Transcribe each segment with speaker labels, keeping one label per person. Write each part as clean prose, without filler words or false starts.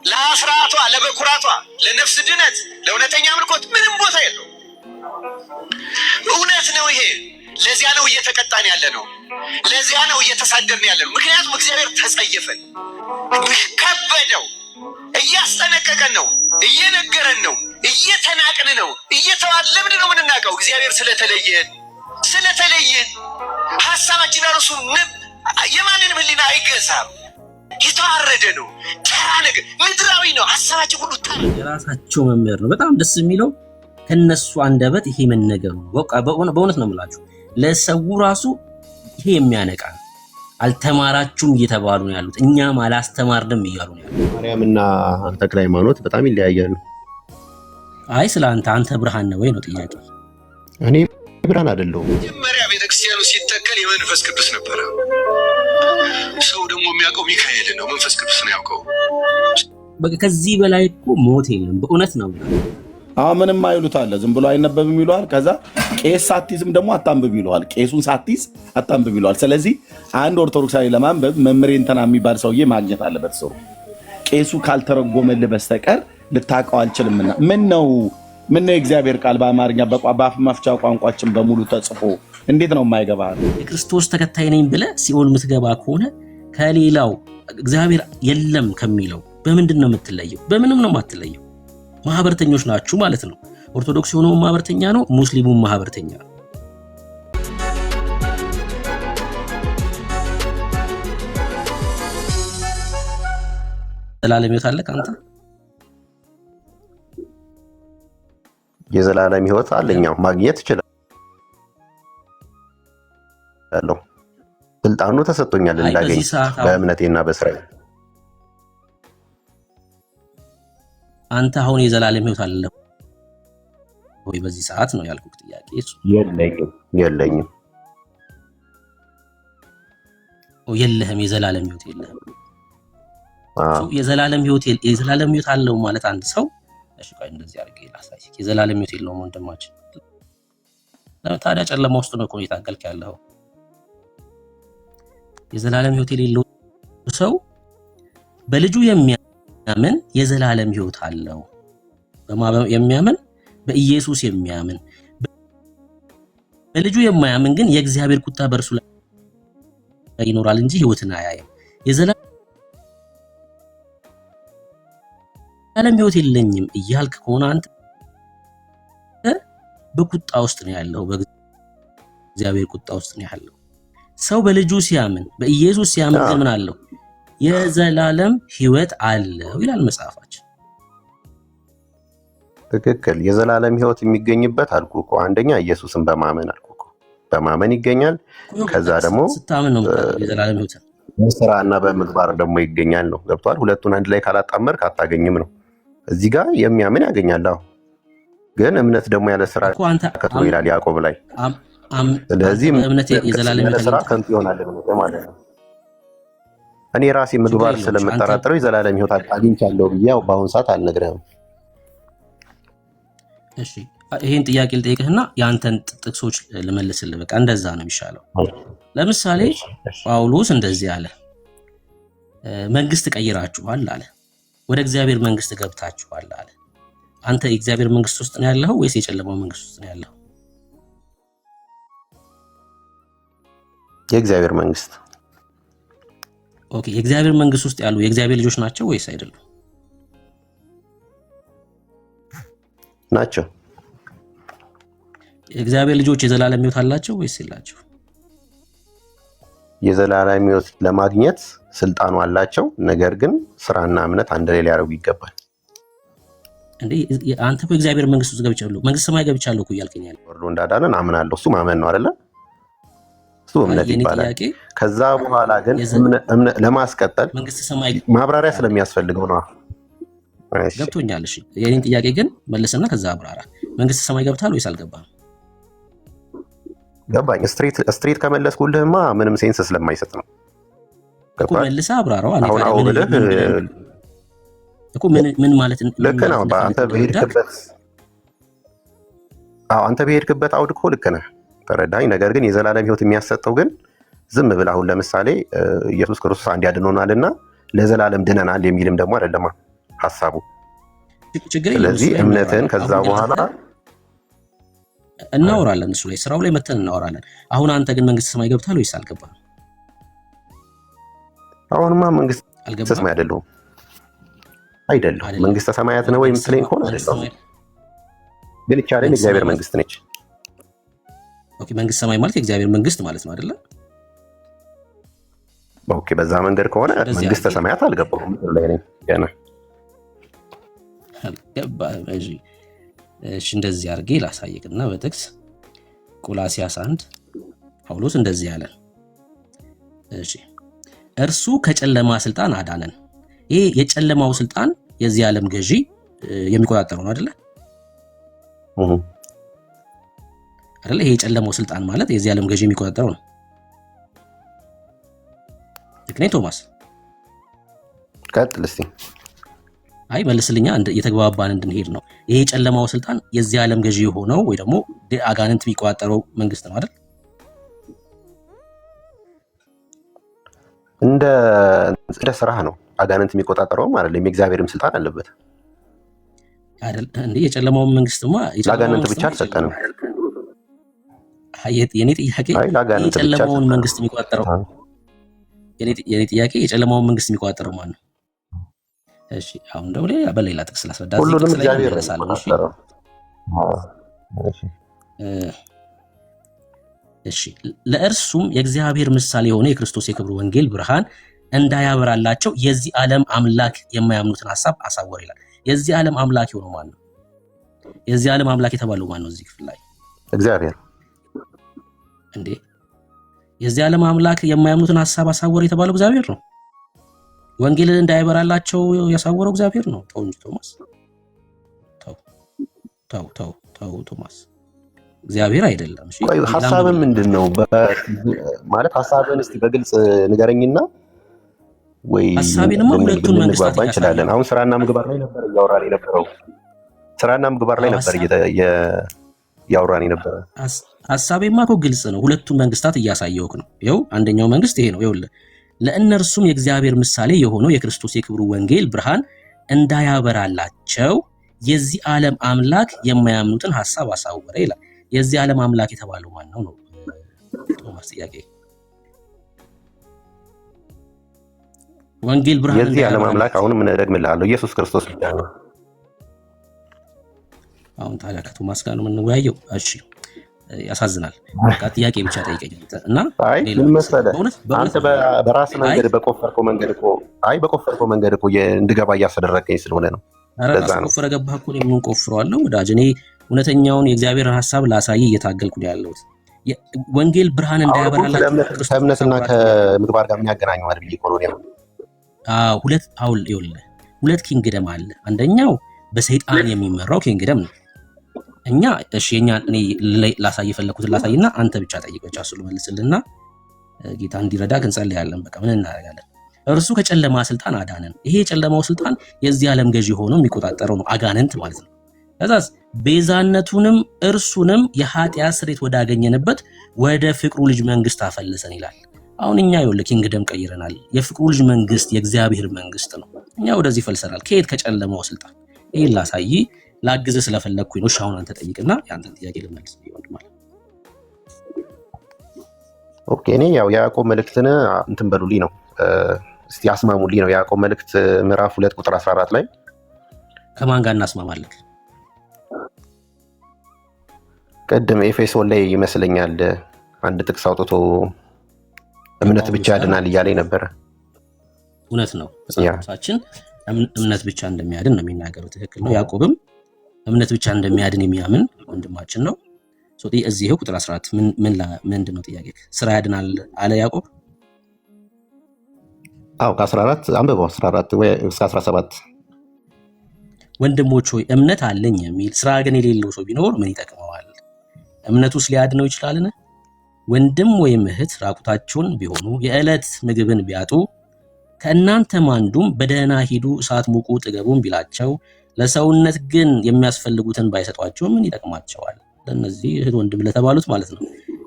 Speaker 1: ለአስራቷ ለበኩራቷ ለነፍስ ድነት ለእውነተኛ አምልኮት ምንም ቦታ የለው። እውነት ነው ይሄ። ለዚያ ነው እየተቀጣን ያለ ነው። ለዚያ ነው እየተሳደብን ያለ ነው። ምክንያቱም እግዚአብሔር ተጸየፈን፣ ከበደው፣ እያስጠነቀቀን ነው፣ እየነገረን ነው፣ እየተናቅን ነው፣ እየተዋለምን ነው የምንናቀው። እግዚአብሔር ስለተለየን ሀሳባችን እርሱ የማንንም ሕሊና አይገዛም። የተዋረደ ነው፣ ተራ ነገር ምድራዊ ነው። ሀሳባችን ሁሉ ተራ።
Speaker 2: የራሳቸው መምህር ነው። በጣም ደስ የሚለው ከነሱ አንደበት ይሄ መነገሩ በእውነት ነው የምላችሁ። ለሰው ራሱ ይሄ የሚያነቃ አልተማራችሁም እየተባሉ ነው ያሉት። እኛም አላስተማርንም እያሉ ነው ያሉት።
Speaker 3: ማርያምና ተክለ ሃይማኖት በጣም ይለያያሉ።
Speaker 2: አይ ስለ አንተ ብርሃን ነው ወይ ነው ጥያቄ።
Speaker 3: እኔ ብርሃን አይደለሁም።
Speaker 1: መጀመሪያ ቤተክርስቲያኑ ሲተከል የመንፈስ ቅዱስ ነበረ። ሰው ደግሞ የሚያውቀው ሚካኤል ነው፣ መንፈስ ቅዱስ ነው ያውቀው።
Speaker 2: በቃ ከዚህ በላይ እኮ ሞት የለም። በእውነት ነው።
Speaker 4: አሁን ምንም አይሉት አለ፣ ዝም ብሎ አይነበብም ይለዋል። ከዛ ቄስ ሳትይዝም ደግሞ አታንብብ ይለዋል። ቄሱን ሳትይዝ አታንብብ ይለዋል። ስለዚህ አንድ ኦርቶዶክሳዊ ለማንበብ መምህር እንትና የሚባል ሰውዬ ማግኘት አለበት። ሰው ቄሱ ካልተረጎመልህ በስተቀር ልታውቀው አልችልምና ምን ነው የእግዚአብሔር ቃል በአማርኛ በአፍ መፍቻ ቋንቋችን በሙሉ ተጽፎ እንዴት ነው የማይገባ?
Speaker 2: የክርስቶስ ተከታይ ነኝ ብለህ ሲኦል የምትገባ ከሆነ ከሌላው እግዚአብሔር የለም ከሚለው በምንድን ነው የምትለየው? በምንም ነው የማትለየው። ማህበርተኞች ናችሁ ማለት ነው። ኦርቶዶክስ የሆነው ማህበርተኛ ነው፣ ሙስሊሙም ማህበርተኛ ነው። ዘላለም ሕይወት አለ ካንተ?
Speaker 3: የዘላለም ሕይወት አለኛው ማግኘት ይችላል። ስልጣኑ ተሰጥቶኛል እንዳገኝ በእምነቴና በስራዬ።
Speaker 2: አንተ አሁን የዘላለም ሕይወት አለ ወይ በዚህ ሰዓት ነው ያልኩት ጥያቄ እሱ።
Speaker 3: የለኝም።
Speaker 2: የለህም፣ የዘላለም ሕይወት የለህም። የዘላለም ሕይወት አለው ማለት አንድ ሰው እሺ፣ ቆይ እንደዚህ አድርጌ ላሳይህ። የዘላለም ሕይወት የለውም ወንድማችን። ታዲያ ጨለማ ውስጥ ነው እኮ እየታገልክ ያለው። የዘላለም ሕይወት የሌለው ሰው በልጁ የሚያምን የዘላለም ሕይወት አለው። የሚያምን በኢየሱስ የሚያምን፣ በልጁ የማያምን ግን የእግዚአብሔር ቁጣ በእርሱ ላይ ይኖራል እንጂ ሕይወትን አያይም። የዘላለም ሕይወት የለኝም እያልክ ከሆነ አንተ በቁጣ ውስጥ ነው ያለው፣ በእግዚአብሔር ቁጣ ውስጥ ነው ያለው። ሰው በልጁ ሲያምን በኢየሱስ ሲያምን ግን ምን አለው? የዘላለም ሕይወት አለው ይላል መጽሐፋችን።
Speaker 3: ትክክል። የዘላለም ሕይወት የሚገኝበት አልኩ እኮ አንደኛ ኢየሱስን በማመን አልኩ እኮ በማመን ይገኛል። ከዛ ደግሞ
Speaker 2: ስታምን ነው የዘላለም ሕይወት።
Speaker 3: በስራና በምግባር ደግሞ ይገኛል ነው። ገብቷል? ሁለቱን አንድ ላይ ካላጣመርክ አታገኝም ነው። እዚህ ጋር የሚያምን ያገኛል። አዎ፣ ግን እምነት ደግሞ ያለ ስራ ከቶ ይላል ያዕቆብ ላይ። ስለዚህ
Speaker 2: እምነት የዘላለም ሕይወት
Speaker 3: ስራ ከንቱ ይሆናል ማለት ነው። እኔ ራሴ ምግባር ስለምጠራጠረው የዘላለም ሕይወት አግኝቻለሁ ብዬ በአሁኑ ሰዓት አልነግርህም።
Speaker 2: እሺ፣ ይሄን ጥያቄ ልጠይቅህና የአንተን ጥቅሶች ልመልስልህ። በቃ እንደዛ ነው የሚሻለው። ለምሳሌ ጳውሎስ እንደዚህ አለ፣ መንግስት ቀይራችኋል አለ፣ ወደ እግዚአብሔር መንግስት ገብታችኋል አለ። አንተ የእግዚአብሔር መንግስት ውስጥ ነው ያለኸው ወይስ የጨለማው መንግስት ውስጥ ነው ያለኸው?
Speaker 3: የእግዚአብሔር መንግስት።
Speaker 2: ኦኬ፣ የእግዚአብሔር መንግስት ውስጥ ያሉ የእግዚአብሔር ልጆች ናቸው ወይስ አይደሉም?
Speaker 3: ናቸው።
Speaker 2: የእግዚአብሔር ልጆች የዘላለም ሕይወት አላቸው ወይስ የላቸው?
Speaker 3: የዘላለም ሕይወት ለማግኘት ስልጣኑ አላቸው። ነገር ግን ስራና እምነት አንድ ላይ ሊያደርጉ ይገባል።
Speaker 2: እንዴ አንተ በእግዚአብሔር መንግስት ውስጥ ገብቻለሁ፣ መንግስት ሰማይ ገብቻለሁ እኮ እያልከኝ ያለው
Speaker 3: ወርዶ እንዳዳነን አምናለሁ። እሱ ማመን ነው አይደለ? እሱ እምነት ይባላል። ከዛ በኋላ ግን እምነት ለማስቀጠል
Speaker 2: መንግስት ሰማይ
Speaker 3: ማብራሪያ ስለሚያስፈልገው ነው።
Speaker 2: ገብቶኛል። እሺ፣ የኔን ጥያቄ ግን መልስና ከዛ አብራራ። መንግስት ሰማይ ገብታል ወይስ አልገባም?
Speaker 3: ገባኝ። ስትሬት ከመለስኩልህማ ምንም ሴንስ ስለማይሰጥ ነው
Speaker 2: እኮ መልሰህ አብራራው።
Speaker 3: አሁን ብለህ
Speaker 2: እኮ ምን ማለት ነው?
Speaker 3: ልክ ነው። አንተ በሄድክበት አውድ እኮ ልክ ነህ፣ ተረዳኝ። ነገር ግን የዘላለም ሕይወት የሚያሰጠው ግን ዝም ብለህ አሁን ለምሳሌ ኢየሱስ ክርስቶስ አንድ ያድኖናልና ለዘላለም ድነናል የሚልም ደግሞ አይደለም። ሀሳቡ።
Speaker 2: ችግር የለም።
Speaker 3: ስለዚህ እምነትን ከዛ በኋላ
Speaker 2: እናወራለን፣ እሱ ላይ ስራው ላይ መተን እናወራለን። አሁን አንተ ግን መንግስተ ሰማይ ገብታል ወይስ አልገባህም?
Speaker 3: አሁንማ መንግስተ ሰማይ አይደለሁም። መንግስተ ሰማያት ነው ወይ የምትለኝ ከሆነ አይደለሁም፣ ግን ይቻላል የእግዚአብሔር መንግስት ነች።
Speaker 2: ኦኬ፣ መንግስተ ሰማይ ማለት የእግዚአብሔር መንግስት ማለት ነው አይደለ?
Speaker 3: ኦኬ፣ በዛ መንገድ ከሆነ መንግስተ ሰማያት አልገባሁም ላይ ነኝ ገና።
Speaker 2: እሺ፣ እንደዚህ አድርጌ ላሳየቅና በጥቅስ ቆላስይስ 1 ጳውሎስ እንደዚህ ያለ፣ እሺ፣ እርሱ ከጨለማ ስልጣን አዳነን። ይሄ የጨለማው ስልጣን የዚህ ዓለም ገዢ የሚቆጣጠረው ነው አይደለ? አይደለ? ይሄ የጨለማው ስልጣን ማለት የዚህ ዓለም ገዢ የሚቆጣጠረው ነው። ልክ ነኝ ቶማስ?
Speaker 3: ቀጥል እስቲ።
Speaker 2: አይ መልስልኛ፣ እየተግባባን እንድንሄድ ነው። ይሄ የጨለማው ስልጣን የዚህ ዓለም ገዢ የሆነው ወይ ደግሞ አጋንንት የሚቆጣጠረው መንግስት ነው አይደል?
Speaker 3: እንደ ስራህ ነው። አጋንንት የሚቆጣጠረውም አይደለም፣ የእግዚአብሔርም ስልጣን አለበት
Speaker 2: አይደል? እንዴ የጨለማውን መንግስትማ
Speaker 3: ለአጋንንት ብቻ አልሰጠንም።
Speaker 2: የኔ ጥያቄ የጨለማውን መንግስት የሚቆጣጠረው የኔ ጥያቄ የጨለማውን መንግስት የሚቆጣጠረው ማን ነው? እሺ አሁን ደግሞ በሌላ ጥቅስ ላስረዳ።
Speaker 3: ሁሉንም እግዚአብሔር ነው።
Speaker 2: እሺ ለእርሱም የእግዚአብሔር ምሳሌ የሆነ የክርስቶስ የክብሩ ወንጌል ብርሃን እንዳያበራላቸው የዚህ ዓለም አምላክ የማያምኑትን ሐሳብ አሳወረ ይላል። የዚህ ዓለም አምላክ የሆነው ማን ነው? የዚህ ዓለም አምላክ የተባለው ማን ነው? እዚህ ክፍል ላይ
Speaker 3: እግዚአብሔር
Speaker 2: እንዴ። የዚህ ዓለም አምላክ የማያምኑትን ሐሳብ አሳወረ የተባለው እግዚአብሔር ነው። ወንጌልን እንዳይበራላቸው ያሳወረው እግዚአብሔር ነው። ተው እንጂ ቶማስ፣ ተው ቶማስ፣ እግዚአብሔር አይደለም። እሺ
Speaker 3: ሐሳብም ምንድነው ማለት ሐሳብን እስቲ በግልጽ ንገረኝና ወይ
Speaker 2: ሐሳቤንማ ሁለቱን መንግስታት
Speaker 3: እንችላለን። አሁን ስራና ምግባር ላይ ነበር እያወራን የነበረው። ስራና ምግባር ላይ ነበር እያወራን የነበረው።
Speaker 2: ሐሳቤማ እኮ ግልጽ ነው። ሁለቱን መንግስታት እያሳየውክ ነው። ይኸው አንደኛው መንግስት ይሄ ነው። ይኸውልህ ለእነርሱም የእግዚአብሔር ምሳሌ የሆነው የክርስቶስ የክብሩ ወንጌል ብርሃን እንዳያበራላቸው የዚህ ዓለም አምላክ የማያምኑትን ሐሳብ አሳወረ ይላል። የዚህ ዓለም አምላክ የተባለው ማን ነው? ቶማስ ጥያቄ። ወንጌል ብርሃን
Speaker 3: የዚህ ዓለም አምላክ አሁንም እነግርልሃለሁ ኢየሱስ ክርስቶስ ብቻ ነው።
Speaker 2: አሁን ታዲያ ከቶማስ ጋር ነው የምንወያየው? እሺ ያሳዝናል። በቃ ጥያቄ ብቻ ጠይቀኝ እና
Speaker 3: አይ ምን መሰለህ አንተ በራስህ መንገድ በቆፈርከው መንገድ እኮ እንድገባ እያስደረገኝ ስለሆነ ነው።
Speaker 2: ለዛ ነው ቆፈረ ገባህ እኮ ነው የምንቆፍረዋለሁ ወዳጅ። እኔ እውነተኛውን የእግዚአብሔርን ሐሳብ ላሳይ እየታገልኩ ነው ያለሁት። ወንጌል ብርሃን እንዳያበራላችሁ
Speaker 3: ከእምነትና ከምግባር ጋር የሚያገናኘው አይደል ብዬ እኮ ነው።
Speaker 2: ሁለት ኪንግደም አለ። አንደኛው በሰይጣን የሚመራው ኪንግደም ነው። እኛ እሺ እኔ ላሳይ የፈለኩትን ላሳይና አንተ ብቻ ጠይቅ ብቻ እሱ መልስልና ጌታ እንዲረዳ እንጸልያለን። በቃ ምን እናደርጋለን? እርሱ ከጨለማ ስልጣን አዳነን። ይሄ የጨለማው ስልጣን የዚህ ዓለም ገዢ ሆኖ የሚቆጣጠረው ነው፣ አጋንንት ማለት ነው። ከዛስ ቤዛነቱንም እርሱንም የኃጢአት ስርየት ወዳገኘንበት ወደ ፍቅሩ ልጅ መንግስት አፈለሰን ይላል። አሁን እኛ ይኸውልህ ኪንግደም ቀይረናል። የፍቅሩ ልጅ መንግስት የእግዚአብሔር መንግስት ነው። እኛ ወደዚህ ፈልሰናል። ከየት? ከጨለማው ስልጣን። ይሄን ላሳይ ላግዝህ ስለፈለግኩኝ ነው። አሁን አንተ ጠይቅና የአንተን ጥያቄ ልመልስ ይወንድም ማለት።
Speaker 3: ኦኬ እኔ ያው ያዕቆብ መልእክትን እንትን በሉልኝ ነው እስቲ አስማሙልኝ ነው። ያዕቆብ መልእክት ምዕራፍ 2 ቁጥር 14 ላይ
Speaker 2: ከማን ጋር እናስማማለን?
Speaker 3: ቀደም ኤፌሶን ላይ ይመስለኛል አንድ ጥቅስ አውጥቶ እምነት ብቻ ያድናል እያለኝ ነበረ።
Speaker 2: እውነት ነው። መጽሐፋችን እምነት ብቻ እንደሚያድን ነው የሚናገረው። ትክክል ነው። ያዕቆብም እምነት ብቻ እንደሚያድን የሚያምን ወንድማችን ነው። እዚህ ቁጥር 14 ምንድን ነው ጥያቄ? ስራ ያድናል አለ ያዕቆብ?
Speaker 3: አዎ ከ14 አንብበው 14 ወይ እስከ 17
Speaker 2: ወንድሞች ሆይ እምነት አለኝ የሚል ስራ ግን የሌለው ሰው ቢኖር ምን ይጠቅመዋል? እምነቱስ ሊያድነው ይችላልን? ወንድም ወይም እህት ራቁታቸውን ቢሆኑ የዕለት ምግብን ቢያጡ ከእናንተም አንዱም በደህና ሂዱ እሳት ሙቁ ጥገቡን ቢላቸው ለሰውነት ግን የሚያስፈልጉትን ባይሰጧቸው ምን ይጠቅማቸዋል? ለእነዚህ እህት ወንድም ለተባሉት ማለት ነው።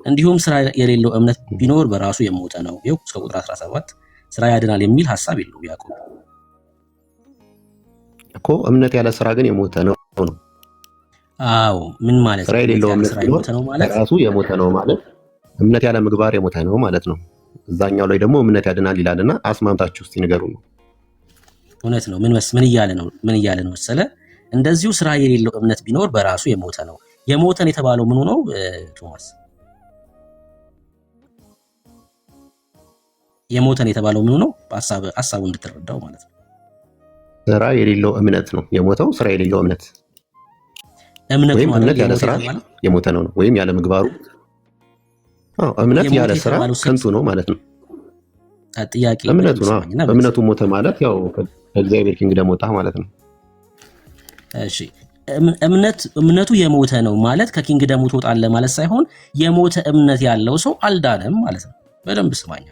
Speaker 2: እንዲሁም ስራ የሌለው እምነት ቢኖር በራሱ የሞተ ነው። ይኸው እስከ ቁጥር 17 ስራ ያድናል የሚል ሐሳብ የለውም ያዕቆብ።
Speaker 3: እኮ እምነት ያለ ስራ ግን የሞተ ነው ነው።
Speaker 2: አዎ ምን ማለት
Speaker 3: ስራ የሌለው እምነት የሞተ ነው ማለት ራሱ የሞተ ነው ማለት እምነት ያለ ምግባር የሞተ ነው ማለት ነው። እዛኛው ላይ ደግሞ እምነት ያድናል ይላልና አስማምታችሁ እስቲ ንገሩ ነው።
Speaker 2: እውነት ነው። ምን እያለ ነው መሰለ? እንደዚሁ ስራ የሌለው እምነት ቢኖር በራሱ የሞተ ነው። የሞተን የተባለው ምኑ ነው ቶማስ? የሞተን የተባለው ምኑ ነው? ሐሳቡ እንድትረዳው ማለት ነው።
Speaker 3: ስራ የሌለው እምነት ነው የሞተው። ስራ የሌለው እምነት
Speaker 2: ወይም
Speaker 3: እምነት ያለ ስራ የሞተ ነው ወይም ያለ ምግባሩ። እምነት ያለ ስራ ከንቱ ነው ማለት ነው።
Speaker 2: ጥያቄ
Speaker 3: እምነቱ ነው። እምነቱ ሞተ ማለት ያው ከእግዚአብሔር ኪንግደም ወጣ ማለት ነው።
Speaker 2: እሺ እምነቱ የሞተ ነው ማለት ከኪንግደሙ ትወጣለህ ማለት ሳይሆን የሞተ እምነት ያለው ሰው አልዳነም ማለት ነው። በደንብ ስማኛ።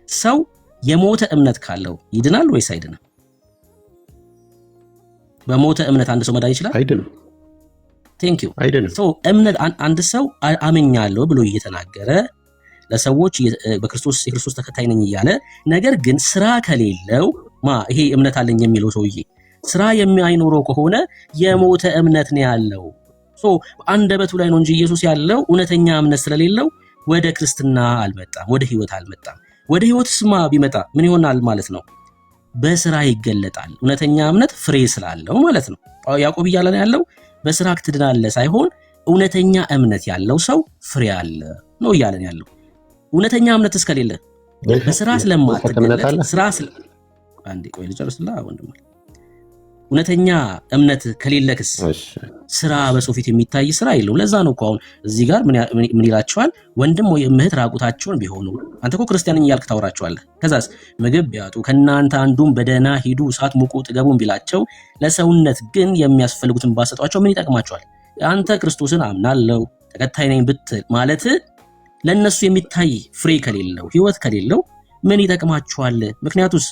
Speaker 2: ሰው የሞተ እምነት ካለው ይድናል ወይስ አይድንም? በሞተ እምነት አንድ ሰው መዳን ይችላል?
Speaker 3: አይድንም።
Speaker 2: ቴንክ ዩ።
Speaker 3: አይድንም።
Speaker 2: እምነት አንድ ሰው አመኛለሁ ብሎ እየተናገረ ለሰዎች የክርስቶስ ተከታይ ነኝ እያለ ነገር ግን ስራ ከሌለው ይሄ እምነት አለኝ የሚለው ሰውዬ ስራ የማይኖረው ከሆነ የሞተ እምነት ነው ያለው። አንደበቱ ላይ ነው እንጂ ኢየሱስ ያለው እውነተኛ እምነት ስለሌለው ወደ ክርስትና አልመጣም፣ ወደ ህይወት አልመጣም። ወደ ህይወትስማ ቢመጣ ምን ይሆናል ማለት ነው? በስራ ይገለጣል። እውነተኛ እምነት ፍሬ ስላለው ማለት ነው። ያዕቆብ እያለ ነው ያለው በስራ ትድናለህ ሳይሆን እውነተኛ እምነት ያለው ሰው ፍሬ አለ ነው እያለ ነው ያለው። እውነተኛ እምነት እስከሌለ በስራ ስለማትገለጥ አንዴ ቆይ ልጨርስላ ወንድም። እውነተኛ እምነት ከሌለክስ ስራ በሰው ፊት የሚታይ ስራ የለውም። ለዛ ነው እኮ አሁን እዚህ ጋር ምን ይላቸዋል? ወንድም ወይ እህት ራቁታቸውን ቢሆኑ አንተ እኮ ክርስቲያን ነኝ እያልክ ታወራቸዋለህ። ከዛስ ምግብ ቢያጡ ከእናንተ አንዱም በደህና ሂዱ እሳት ሙቁ ጥገቡን ቢላቸው ለሰውነት ግን የሚያስፈልጉትን ባሰጧቸው ምን ይጠቅማቸዋል? አንተ ክርስቶስን አምናለሁ ተከታይ ነኝ ብትል ማለት ለነሱ የሚታይ ፍሬ ከሌለው ህይወት ከሌለው ምን ይጠቅማቸዋል? ምክንያቱስ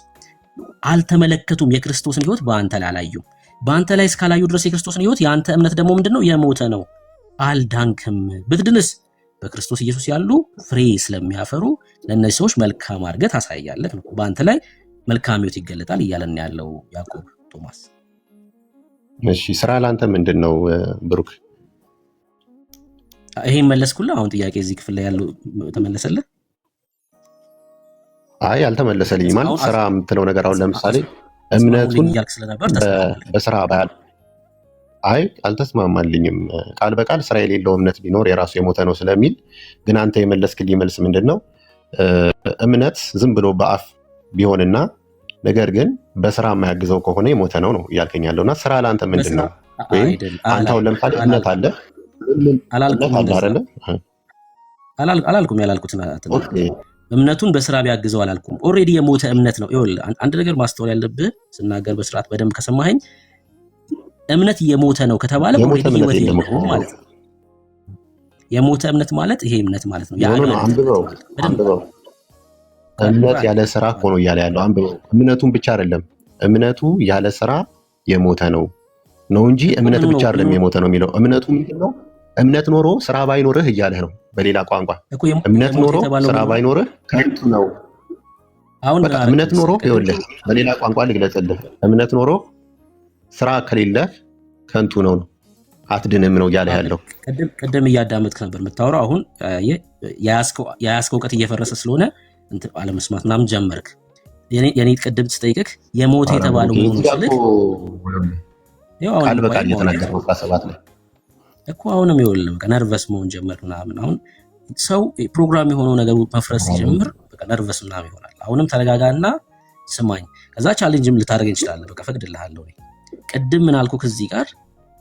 Speaker 2: አልተመለከቱም። የክርስቶስን ህይወት በአንተ ላይ አላዩም። በአንተ ላይ እስካላዩ ድረስ የክርስቶስን ህይወት የአንተ እምነት ደግሞ ምንድነው? የሞተ ነው። አልዳንክም። ብትድንስ በክርስቶስ ኢየሱስ ያሉ ፍሬ ስለሚያፈሩ ለእነዚህ ሰዎች መልካም አድርገህ ታሳያለህ ነው። በአንተ ላይ መልካም ህይወት ይገለጣል እያለን ያለው ያዕቆብ ቶማስ።
Speaker 3: እሺ ስራ ለአንተ ምንድን ነው ብሩክ?
Speaker 2: ይሄን መለስኩልህ። አሁን ጥያቄ እዚህ ክፍል ላይ ያለው ተመለሰልህ?
Speaker 3: አይ አልተመለሰልኝም። ማለት ስራ የምትለው ነገር አሁን ለምሳሌ እምነቱን በስራ ባያል አይ አልተስማማልኝም። ቃል በቃል ስራ የሌለው እምነት ቢኖር የራሱ የሞተ ነው ስለሚል ግን አንተ የመለስክልኝ መልስ ምንድን ነው? እምነት ዝም ብሎ በአፍ ቢሆንና ነገር ግን በስራ የማያግዘው ከሆነ የሞተ ነው ነው እያልከኝ ያለውና ስራ ለአንተ ምንድን ነው? ወይም አንተ አሁን ለምሳሌ እምነት አለ
Speaker 2: አላልኩም። ያላልኩትን እምነቱን በስራ ቢያግዘው አላልኩም። ኦልሬዲ የሞተ እምነት ነው። ይኸውልህ አንድ ነገር ማስተዋል ያለብህ ስናገር በስርዓት በደንብ ከሰማኸኝ እምነት የሞተ ነው ከተባለ ኦልሬዲ ህይወት የለውም ማለት ነው። የሞተ እምነት ማለት ይሄ እምነት ማለት ነው።
Speaker 3: አንብበው እምነት ያለ ስራ እኮ ነው እያለ ያለው። አንብበው። እምነቱን ብቻ አይደለም እምነቱ ያለ ስራ የሞተ ነው እንጂ እምነት ብቻ አይደለም የሞተ ነው የሚለው። እምነቱ ምንድነው? እምነት ኖሮ ስራ ባይኖርህ እያለህ ነው። በሌላ ቋንቋ እምነት ኖሮ ስራ ባይኖርህ ከንቱ ነው። በቃ እምነት ኖሮ ይኸውልህ፣ በሌላ ቋንቋ ልግለጽልህ። እምነት ኖሮ ስራ ከሌለህ ከንቱ ነው፣ አትድንም ነው እያለህ ያለው።
Speaker 2: ቅድም እያዳመጥክ ነበር የምታወራው። አሁን የያዝከው እውቀት እየፈረሰ ስለሆነ አለመስማት ምናምን ጀመርክ። የኔ ቅድም ስጠይቅህ የሞተ የተባለው መሆኑን ስልክ
Speaker 3: ቃል በቃል እየተናገርኩ 17 ላይ
Speaker 2: እኮ አሁንም ይኸውልህ በቃ ነርቨስ መሆን ጀመርክ ምናምን። አሁን ሰው ፕሮግራም የሆነው ነገሩ መፍረስ ሲጀምር በቃ ነርቨስ ምናምን ይሆናል። አሁንም ተረጋጋና ስማኝ። ከዛ ቻሌንጅም ልታደርገኝ ትችላለህ። በቃ ፈቅድልሃለሁ። ቅድም ምን አልኩህ? ከዚህ ጋር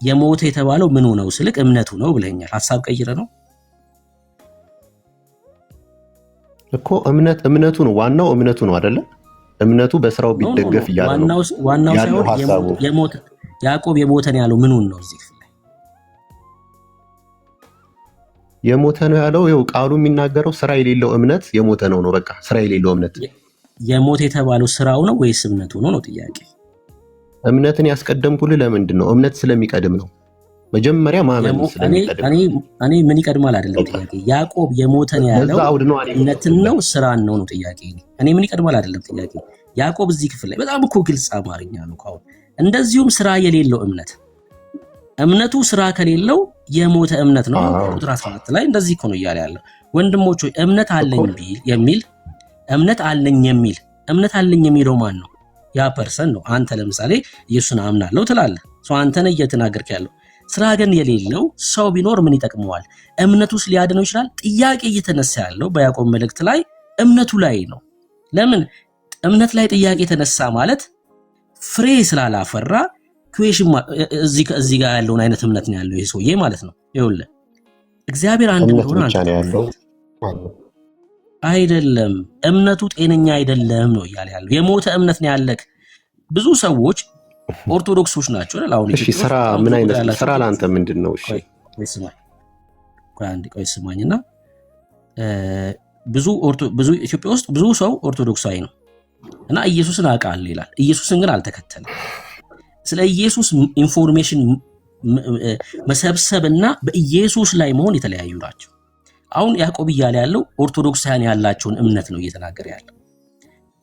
Speaker 2: የሞተ የተባለው ምኑ ነው ስልክ እምነቱ ነው ብለኛል። ሐሳብ ቀይረ ነው
Speaker 3: እኮ እምነቱ ነው ዋናው፣ እምነቱ ነው አይደለ? እምነቱ በስራው ቢደገፍ እያለ ነው
Speaker 2: ዋናው ሳይሆን የሞተ ያዕቆብ የሞተን ያለው ምኑን ነው? እዚህ ክፍል ላይ
Speaker 3: የሞተ ነው ያለው። ይኸው ቃሉ የሚናገረው ስራ የሌለው እምነት የሞተ ነው ነው። በቃ ስራ የሌለው እምነት
Speaker 2: የሞተ የተባለው ስራው ነው ወይስ እምነቱ ነው ነው ጥያቄ።
Speaker 3: እምነትን ያስቀደምኩልህ ለምንድን ነው? እምነት ስለሚቀድም ነው። መጀመሪያ ማመን ስለሚቀድም።
Speaker 2: እኔ ምን ይቀድማል አይደለም ጥያቄ። ያዕቆብ የሞተን ያለው እምነትን ነው ስራን ነው ነው ጥያቄ። እኔ ምን ይቀድማል አይደለም ጥያቄ። ያዕቆብ እዚህ ክፍል ላይ በጣም እኮ ግልጽ አማርኛ ነው። አሁን እንደዚሁም ስራ የሌለው እምነት እምነቱ ስራ ከሌለው የሞተ እምነት ነው። ቁጥር 14 ላይ እንደዚህ እኮ ነው እያለ ያለው። ወንድሞች ሆይ እምነት አለኝ የሚለው ማን ነው? ያ ፐርሰን ነው። አንተ ለምሳሌ ኢየሱስን አምናለሁ ትላለህ። አንተ ነህ እየተናገርክ ያለው። ስራ ግን የሌለው ሰው ቢኖር ምን ይጠቅመዋል? እምነቱስ ሊያድነው ይችላል? ጥያቄ እየተነሳ ያለው በያዕቆብ መልእክት ላይ እምነቱ ላይ ነው። ለምን እምነት ላይ ጥያቄ የተነሳ ማለት ፍሬ ስላላፈራ ኩዌሽን እዚህ ጋር ያለውን አይነት እምነት ነው ያለው ይሄ ሰውዬ ማለት ነው። ይኸውልህ እግዚአብሔር አንድ እንደሆነ አይደለም፣ እምነቱ ጤነኛ አይደለም ነው እያለ ያለው። የሞተ እምነት ነው ያለክ። ብዙ ሰዎች ኦርቶዶክሶች ናቸው አይደል? አሁን
Speaker 3: እሺ፣ ስራ ምን አይነት ስራ ለአንተ ምንድን ነው? እሺ
Speaker 2: ቆይ ስማኝና ብዙ ኢትዮጵያ ውስጥ ብዙ ሰው ኦርቶዶክሳዊ ነው እና ኢየሱስን አውቃለሁ ይላል። ኢየሱስን ግን አልተከተለም። ስለ ኢየሱስ ኢንፎርሜሽን መሰብሰብና በኢየሱስ ላይ መሆን የተለያዩ ናቸው። አሁን ያዕቆብ እያለ ያለው ኦርቶዶክሳውያን ያላቸውን እምነት ነው እየተናገረ ያለው።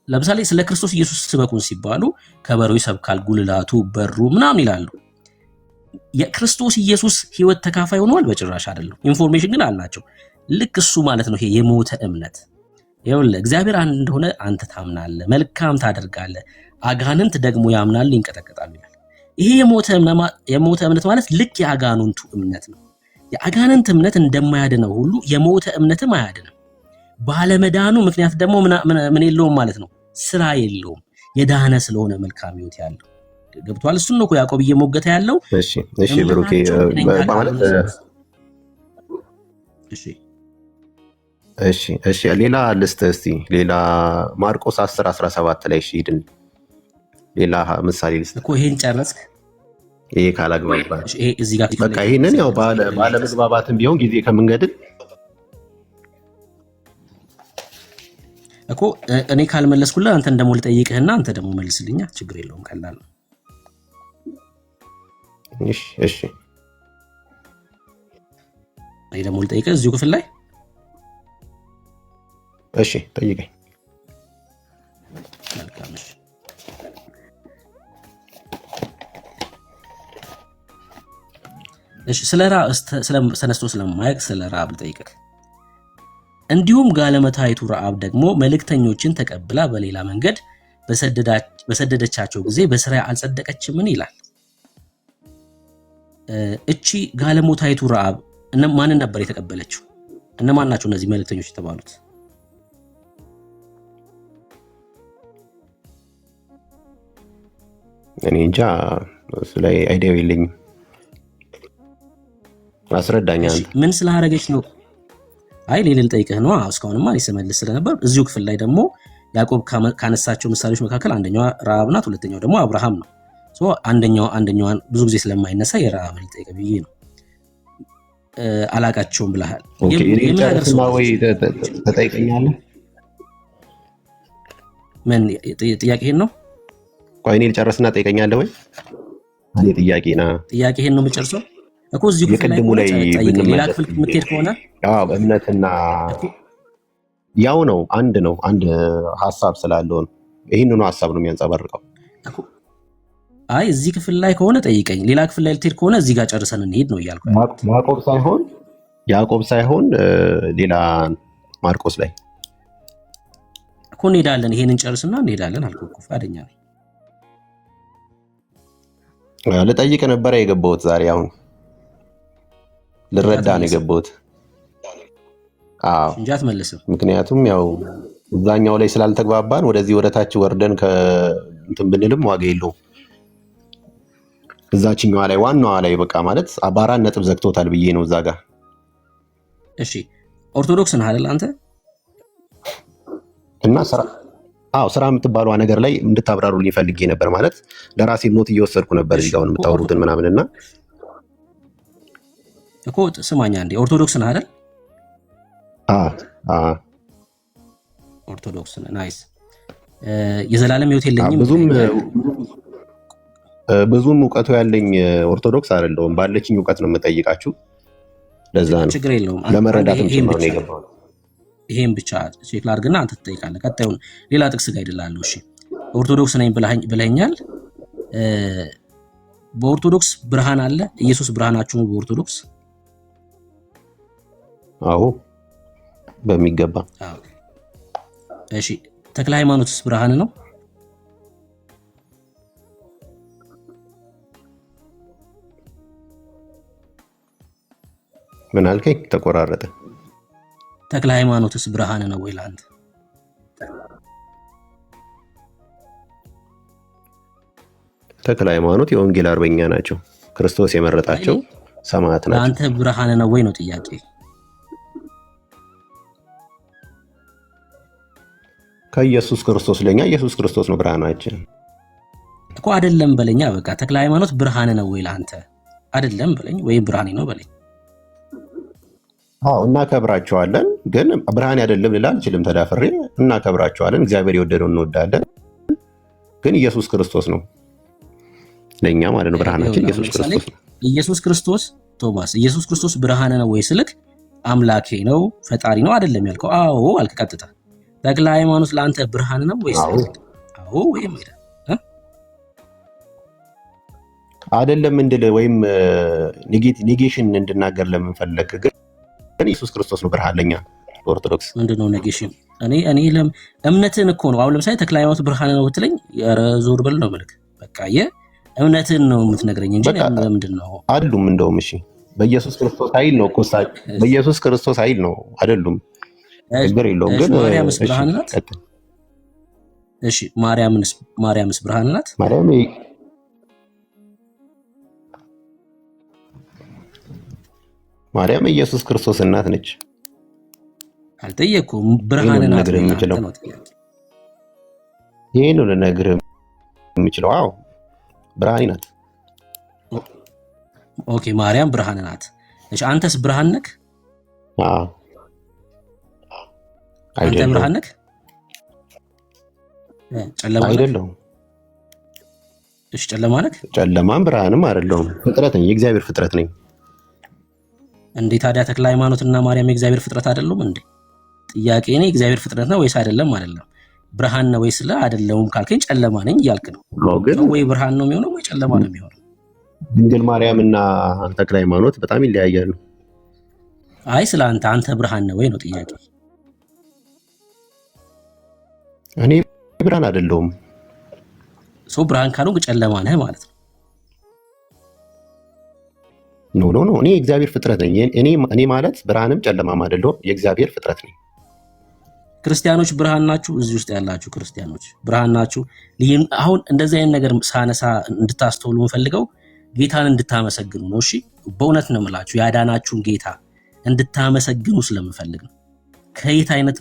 Speaker 2: ለምሳሌ ስለ ክርስቶስ ኢየሱስ ስበኩን ሲባሉ ከበሮ ይሰብካል፣ ጉልላቱ፣ በሩ ምናምን ይላሉ። የክርስቶስ ኢየሱስ ህይወት ተካፋይ ሆነዋል? በጭራሽ አይደለም። ኢንፎርሜሽን ግን አላቸው። ልክ እሱ ማለት ነው ይሄ የሞተ እምነት። ይኸውልህ እግዚአብሔር አንድ እንደሆነ አንተ ታምናለህ፣ መልካም ታደርጋለህ፣ አጋንንት ደግሞ ያምናሉ፣ ይንቀጠቀጣሉ ይላል። ይሄ የሞተ እምነት ማለት ልክ የአጋንንቱ እምነት ነው። የአጋንንት እምነት እንደማያድነው ሁሉ የሞተ እምነትም አያድንም። ባለመዳኑ ምክንያት ደግሞ ምን የለውም ማለት ነው? ስራ የለውም። የዳነ ስለሆነ መልካም ህይወት ያለው ገብቷል። እሱን ነው ያዕቆብ እየሞገተ ያለው።
Speaker 3: እሺ ብሩኬ ማለት እሺ ሌላ ልስጥ እስቲ ሌላ ማርቆስ 10:17 ላይ ሂድን። ሌላ ምሳሌ ልስጥ
Speaker 2: እኮ ይሄን ጨረስክ?
Speaker 3: ይሄ ካላግባባ በቃ ይሄንን ያው ባለ መግባባትም ቢሆን ጊዜ ከምንገድል
Speaker 2: እኮ እኔ ካልመለስኩልህ አንተን ደግሞ ልጠይቅህና አንተ ደግሞ መልስልኛ። ችግር የለውም፣ ቀላል ነው።
Speaker 3: እሺ
Speaker 2: እኔ ደግሞ ልጠይቅህ እዚሁ ክፍል ላይ።
Speaker 3: እሺ ጠይቀኝ።
Speaker 2: መልካም። እሺ ስለ ራብ ተነስቶ ስለማያውቅ ስለ ራብ ልጠይቅህ። እንዲሁም ጋለሞታይቱ ረዓብ ደግሞ መልእክተኞችን ተቀብላ በሌላ መንገድ በሰደደቻቸው ጊዜ በስራ አልጸደቀችምን ይላል። እቺ ጋለሞታይቱ ረዓብ ማንን ነበር የተቀበለችው? እነማን ናቸው እነዚህ መልእክተኞች የተባሉት?
Speaker 3: እኔ እንጃ፣ እሱ ላይ አይዲያው የለኝም። አስረዳኝ አንተ።
Speaker 2: ምን ስላደረገች ነው? አይ ሌላ ልጠይቅህ ነው። እስካሁንማ እኔ ስመልስ ስለነበር እዚሁ ክፍል ላይ ደግሞ ያዕቆብ ካነሳቸው ምሳሌዎች መካከል አንደኛዋ ረዓብ ናት፣ ሁለተኛው ደግሞ አብርሃም ነው። አንደኛዋን ብዙ ጊዜ ስለማይነሳ የረዓብ ልጠይቅ ብዬ ነው። አላቃቸውም ብለሃል።
Speaker 3: ወይ ተጠይቀኛለህ?
Speaker 2: ምን ጥያቄህን ነው?
Speaker 3: ቆይ እኔ ልጨርስና ጠይቀኛለህ ወይ? እኔ ጥያቄህን ነው የምጨርሰው እኮ እዚሁ ክፍል ላይ ሌላ ክፍል የምትሄድ ከሆነ እምነትና ያው ነው አንድ ሀሳብ ስላለው ነው። ይህንኑ ሀሳብ ነው የሚያንጸባርቀው።
Speaker 2: አይ እዚህ ክፍል ላይ ከሆነ ጠይቀኝ፣ ሌላ ክፍል ላይ ልትሄድ ከሆነ እዚህ ጋር ጨርሰን እንሄድ ነው እያልኩ።
Speaker 3: ያዕቆብ ሳይሆን ሌላ ማርቆስ ላይ
Speaker 2: እኮ እንሄዳለን። ይሄንን ጨርስና እንሄዳለን አልኩህ እኮ። ፈቃደኛ ነኝ።
Speaker 3: ልጠይቅ ነበረ የገባሁት ዛሬ። አሁን ልረዳ ነው የገባሁት።
Speaker 2: እንጂ አትመልስም።
Speaker 3: ምክንያቱም ያው እዛኛው ላይ ስላልተግባባን ወደዚህ ወደታች ወርደን እንትን ብንልም ዋጋ የለውም። እዛችኛዋ ላይ ዋናዋ ላይ በቃ ማለት በ4 ነጥብ ዘግቶታል ብዬ ነው እዛ ጋር።
Speaker 2: እሺ ኦርቶዶክስ ነህ አይደል አንተ?
Speaker 3: እና ስራ የምትባለዋ ነገር ላይ እንድታብራሩልኝ ፈልጌ ነበር። ማለት ለራሴ ኖት እየወሰድኩ ነበር እዚህ ጋር የምታወሩትን ምናምንና
Speaker 2: እኮ ስማኛ እንዴ፣ ኦርቶዶክስ ነህ አይደል? ኦርቶዶክስ ነህ። ናይስ። የዘላለም ህይወት የለኝም።
Speaker 3: ብዙም እውቀቱ ያለኝ ኦርቶዶክስ አይደለሁም። ባለችኝ እውቀት ነው የምጠይቃችሁ። ለዛ ነው
Speaker 2: ችግር የለውም።
Speaker 3: ለመረዳትም ጭምር ነው የገባው።
Speaker 2: ይሄን ብቻ ቼክ ላድርግና አንተ ትጠይቃለህ። ቀጣዩን ሌላ ጥቅስ ጋር ይደላል። እሺ ኦርቶዶክስ ነኝ ብለኛል። በኦርቶዶክስ ብርሃን አለ። ኢየሱስ ብርሃናችሁ ነው በኦርቶዶክስ?
Speaker 3: አዎ በሚገባ።
Speaker 2: እሺ ተክለ ሃይማኖትስ ብርሃን ነው?
Speaker 3: ምን አልከኝ? ተቆራረጠ።
Speaker 2: ተክለ ሃይማኖትስ ብርሃን ነው ወይ ለአንተ?
Speaker 3: ተክለ ሃይማኖት የወንጌል አርበኛ ናቸው። ክርስቶስ የመረጣቸው ሰማዕት ናቸው።
Speaker 2: ለአንተ ብርሃን ነው ወይ ነው ጥያቄ?
Speaker 3: ከኢየሱስ ክርስቶስ ለኛ ኢየሱስ ክርስቶስ ነው ብርሃናችን
Speaker 2: እኮ። አይደለም በለኛ። በቃ ተክለ ሃይማኖት ብርሃን ነው ወይ ለአንተ? አይደለም በለኝ፣ ወይም ብርሃኔ ነው በለኝ።
Speaker 3: አዎ እናከብራቸዋለን፣ ግን ብርሃኔ አይደለም ልል አልችልም። ተዳፍሬ እናከብራቸዋለን። እግዚአብሔር የወደደውን እንወዳለን፣ ግን ኢየሱስ ክርስቶስ ነው ለኛ ማለት ነው ብርሃናችን። ኢየሱስ ክርስቶስ ነው።
Speaker 2: ኢየሱስ ክርስቶስ ቶማስ፣ ኢየሱስ ክርስቶስ ብርሃን ነው ወይ ስልክ አምላኬ ነው ፈጣሪ ነው አይደለም ያልከው? አዎ አልክ ቀጥታ። ተክለ ሃይማኖት ለአንተ ብርሃን ነው ወይስ? አዎ ወይም
Speaker 3: አይደለም እንድል ወይም ኔጌሽን እንድናገር ለምን ፈለክ? ግን ኢየሱስ ክርስቶስ ነው ብርሃን ለኛ ኦርቶዶክስ።
Speaker 2: ምንድነው ኔጌሽን? እኔ እምነትን እኮ ነው። አሁን ለምሳሌ ተክለ ሃይማኖት ብርሃን ነው ብትለኝ ኧረ ዞር በል ነው መልክ። በቃ እምነትን ነው የምትነግረኝ እንጂ ለምንድን ነው
Speaker 3: አይደሉም? እንደውም እሺ በኢየሱስ ክርስቶስ ኃይል ነው እኮ በኢየሱስ ክርስቶስ ኃይል ነው አይደሉም? ችግር የለውም። ግን
Speaker 2: ማርያምስ ብርሃን ናት? እሺ ማርያምስ ብርሃን ናት?
Speaker 3: ማርያም ኢየሱስ ክርስቶስ እናት ነች።
Speaker 2: አልጠየኩም። ብርሃን ናት ነው ጥያቄ።
Speaker 3: ይሄ ነው ልነግርህ የምችለው። አዎ ብርሃን ናት።
Speaker 2: ኦኬ ማርያም ብርሃን ናት። እሺ አንተስ ብርሃን ነህ?
Speaker 3: አዎ
Speaker 2: አንተ ብርሃን ነህ? ጨለማ
Speaker 3: አይደለሁም።
Speaker 2: እሺ ጨለማ ነህ?
Speaker 3: ጨለማም ብርሃንም አይደለሁም። ፍጥረት ነኝ፣ የእግዚአብሔር ፍጥረት ነኝ።
Speaker 2: እንዴ ታዲያ ተክለ ሃይማኖትና ማርያም የእግዚአብሔር ፍጥረት አይደሉም እንዴ? ጥያቄ እኔ የእግዚአብሔር ፍጥረት ነው ወይስ አይደለም? ብርሃን ነው ወይስ አይደለም ካልከኝ ጨለማ ነኝ እያልክ ነው። ወይ ብርሃን ነው የሚሆነው ወይ ጨለማ ነው የሚሆነው።
Speaker 3: ድንግል ማርያም እና ተክለ ሃይማኖት በጣም ይለያያሉ።
Speaker 2: አይ ስለ አንተ ብርሃን ነው ወይ ነው ጥያቄ።
Speaker 3: እኔ ብርሃን አይደለሁም።
Speaker 2: ብርሃን ካልሆንክ ጨለማ ነህ ማለት ነው።
Speaker 3: ኖ እኔ የእግዚአብሔር ፍጥረት ነኝ። እኔ ማለት ብርሃንም ጨለማም አይደለሁም፣ የእግዚአብሔር ፍጥረት ነኝ።
Speaker 2: ክርስቲያኖች ብርሃን ናችሁ። እዚህ ውስጥ ያላችሁ ክርስቲያኖች ብርሃን ናችሁ። አሁን እንደዚህ አይነት ነገር ሳነሳ እንድታስተውሉ የምፈልገው ጌታን እንድታመሰግኑ ነው። እሺ በእውነት ነው የምላችሁ፣ ያዳናችሁን ጌታ እንድታመሰግኑ ስለምፈልግ ነው።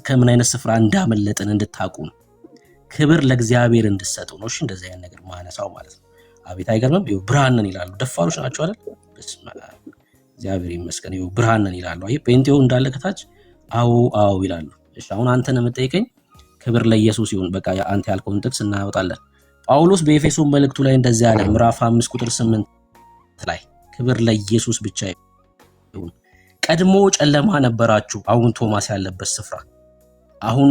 Speaker 2: ከምን አይነት ስፍራ እንዳመለጥን እንድታቁ ነው። ክብር ለእግዚአብሔር እንድሰጡ ነው። እሺ እንደዚህ አይነት ነገር ማነሳው ማለት ነው። አቤት አይገርምም? ብርሃን ነን ይላሉ። ደፋሮች ናቸው አይደል? እግዚአብሔር ይመስገን። ብርሃን ነን ይላሉ። አይ ጴንጤው እንዳለ ከታች አዎ ይላሉ። እሺ አሁን አንተ ነው የምጠይቀኝ። ክብር ለኢየሱስ ይሁን። በቃ አንተ ያልከውን ጥቅስ እናወጣለን። ጳውሎስ በኤፌሶን መልእክቱ ላይ እንደዚህ ያለ ምዕራፍ 5 ቁጥር 8 ላይ ክብር ለኢየሱስ ብቻ ይሁን። ቀድሞ ጨለማ ነበራችሁ፣ አሁን ቶማስ ያለበት ስፍራ፣ አሁን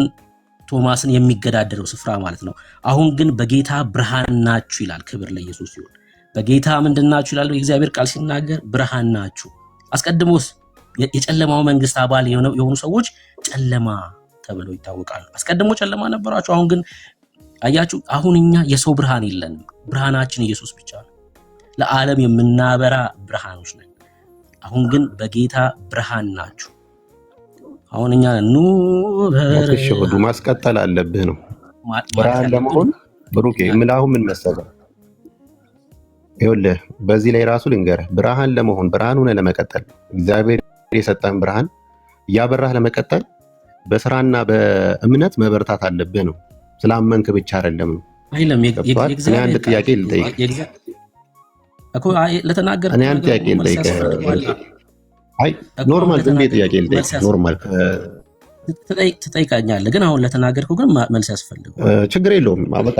Speaker 2: ቶማስን የሚገዳደረው ስፍራ ማለት ነው። አሁን ግን በጌታ ብርሃን ናችሁ ይላል። ክብር ለኢየሱስ ይሁን። በጌታ ምንድን ናችሁ ይላል የእግዚአብሔር ቃል ሲናገር? ብርሃን ናችሁ። አስቀድሞስ የጨለማው መንግስት አባል የሆኑ ሰዎች ጨለማ ተብለው ይታወቃሉ። አስቀድሞ ጨለማ ነበራችሁ፣ አሁን ግን አያችሁ። አሁን እኛ የሰው ብርሃን የለንም። ብርሃናችን ኢየሱስ ብቻ ነው። ለዓለም የምናበራ ብርሃኖች ነን። አሁን ግን በጌታ ብርሃን ናችሁ። አሁን እኛ
Speaker 3: ተሽሁዱ ማስቀጠል አለብህ ነው ብርሃን ለመሆን ብሩኬ። ምላሁ ምን መሰለህ? ይኸውልህ በዚህ ላይ ራሱ ልንገርህ፣ ብርሃን ለመሆን ብርሃን ሆነ ለመቀጠል እግዚአብሔር የሰጠህን ብርሃን እያበራህ ለመቀጠል በስራና በእምነት መበርታት አለብህ ነው። ስላመንክ ብቻ አይደለም ነው። እኔ አንድ ጥያቄ ልጠይቅ
Speaker 2: እኮ ለተናገርኩት
Speaker 3: እኔ አንድ ጥያቄ ልጠይቅ። አይ ኖርማል ዝም ብዬ ጥያቄ ልጠይቅ። ኖርማል
Speaker 2: ትጠይቃኛለህ፣ ግን አሁን ለተናገርከው ግን መልስ ያስፈልገዋል።
Speaker 3: ችግር የለውም በቃ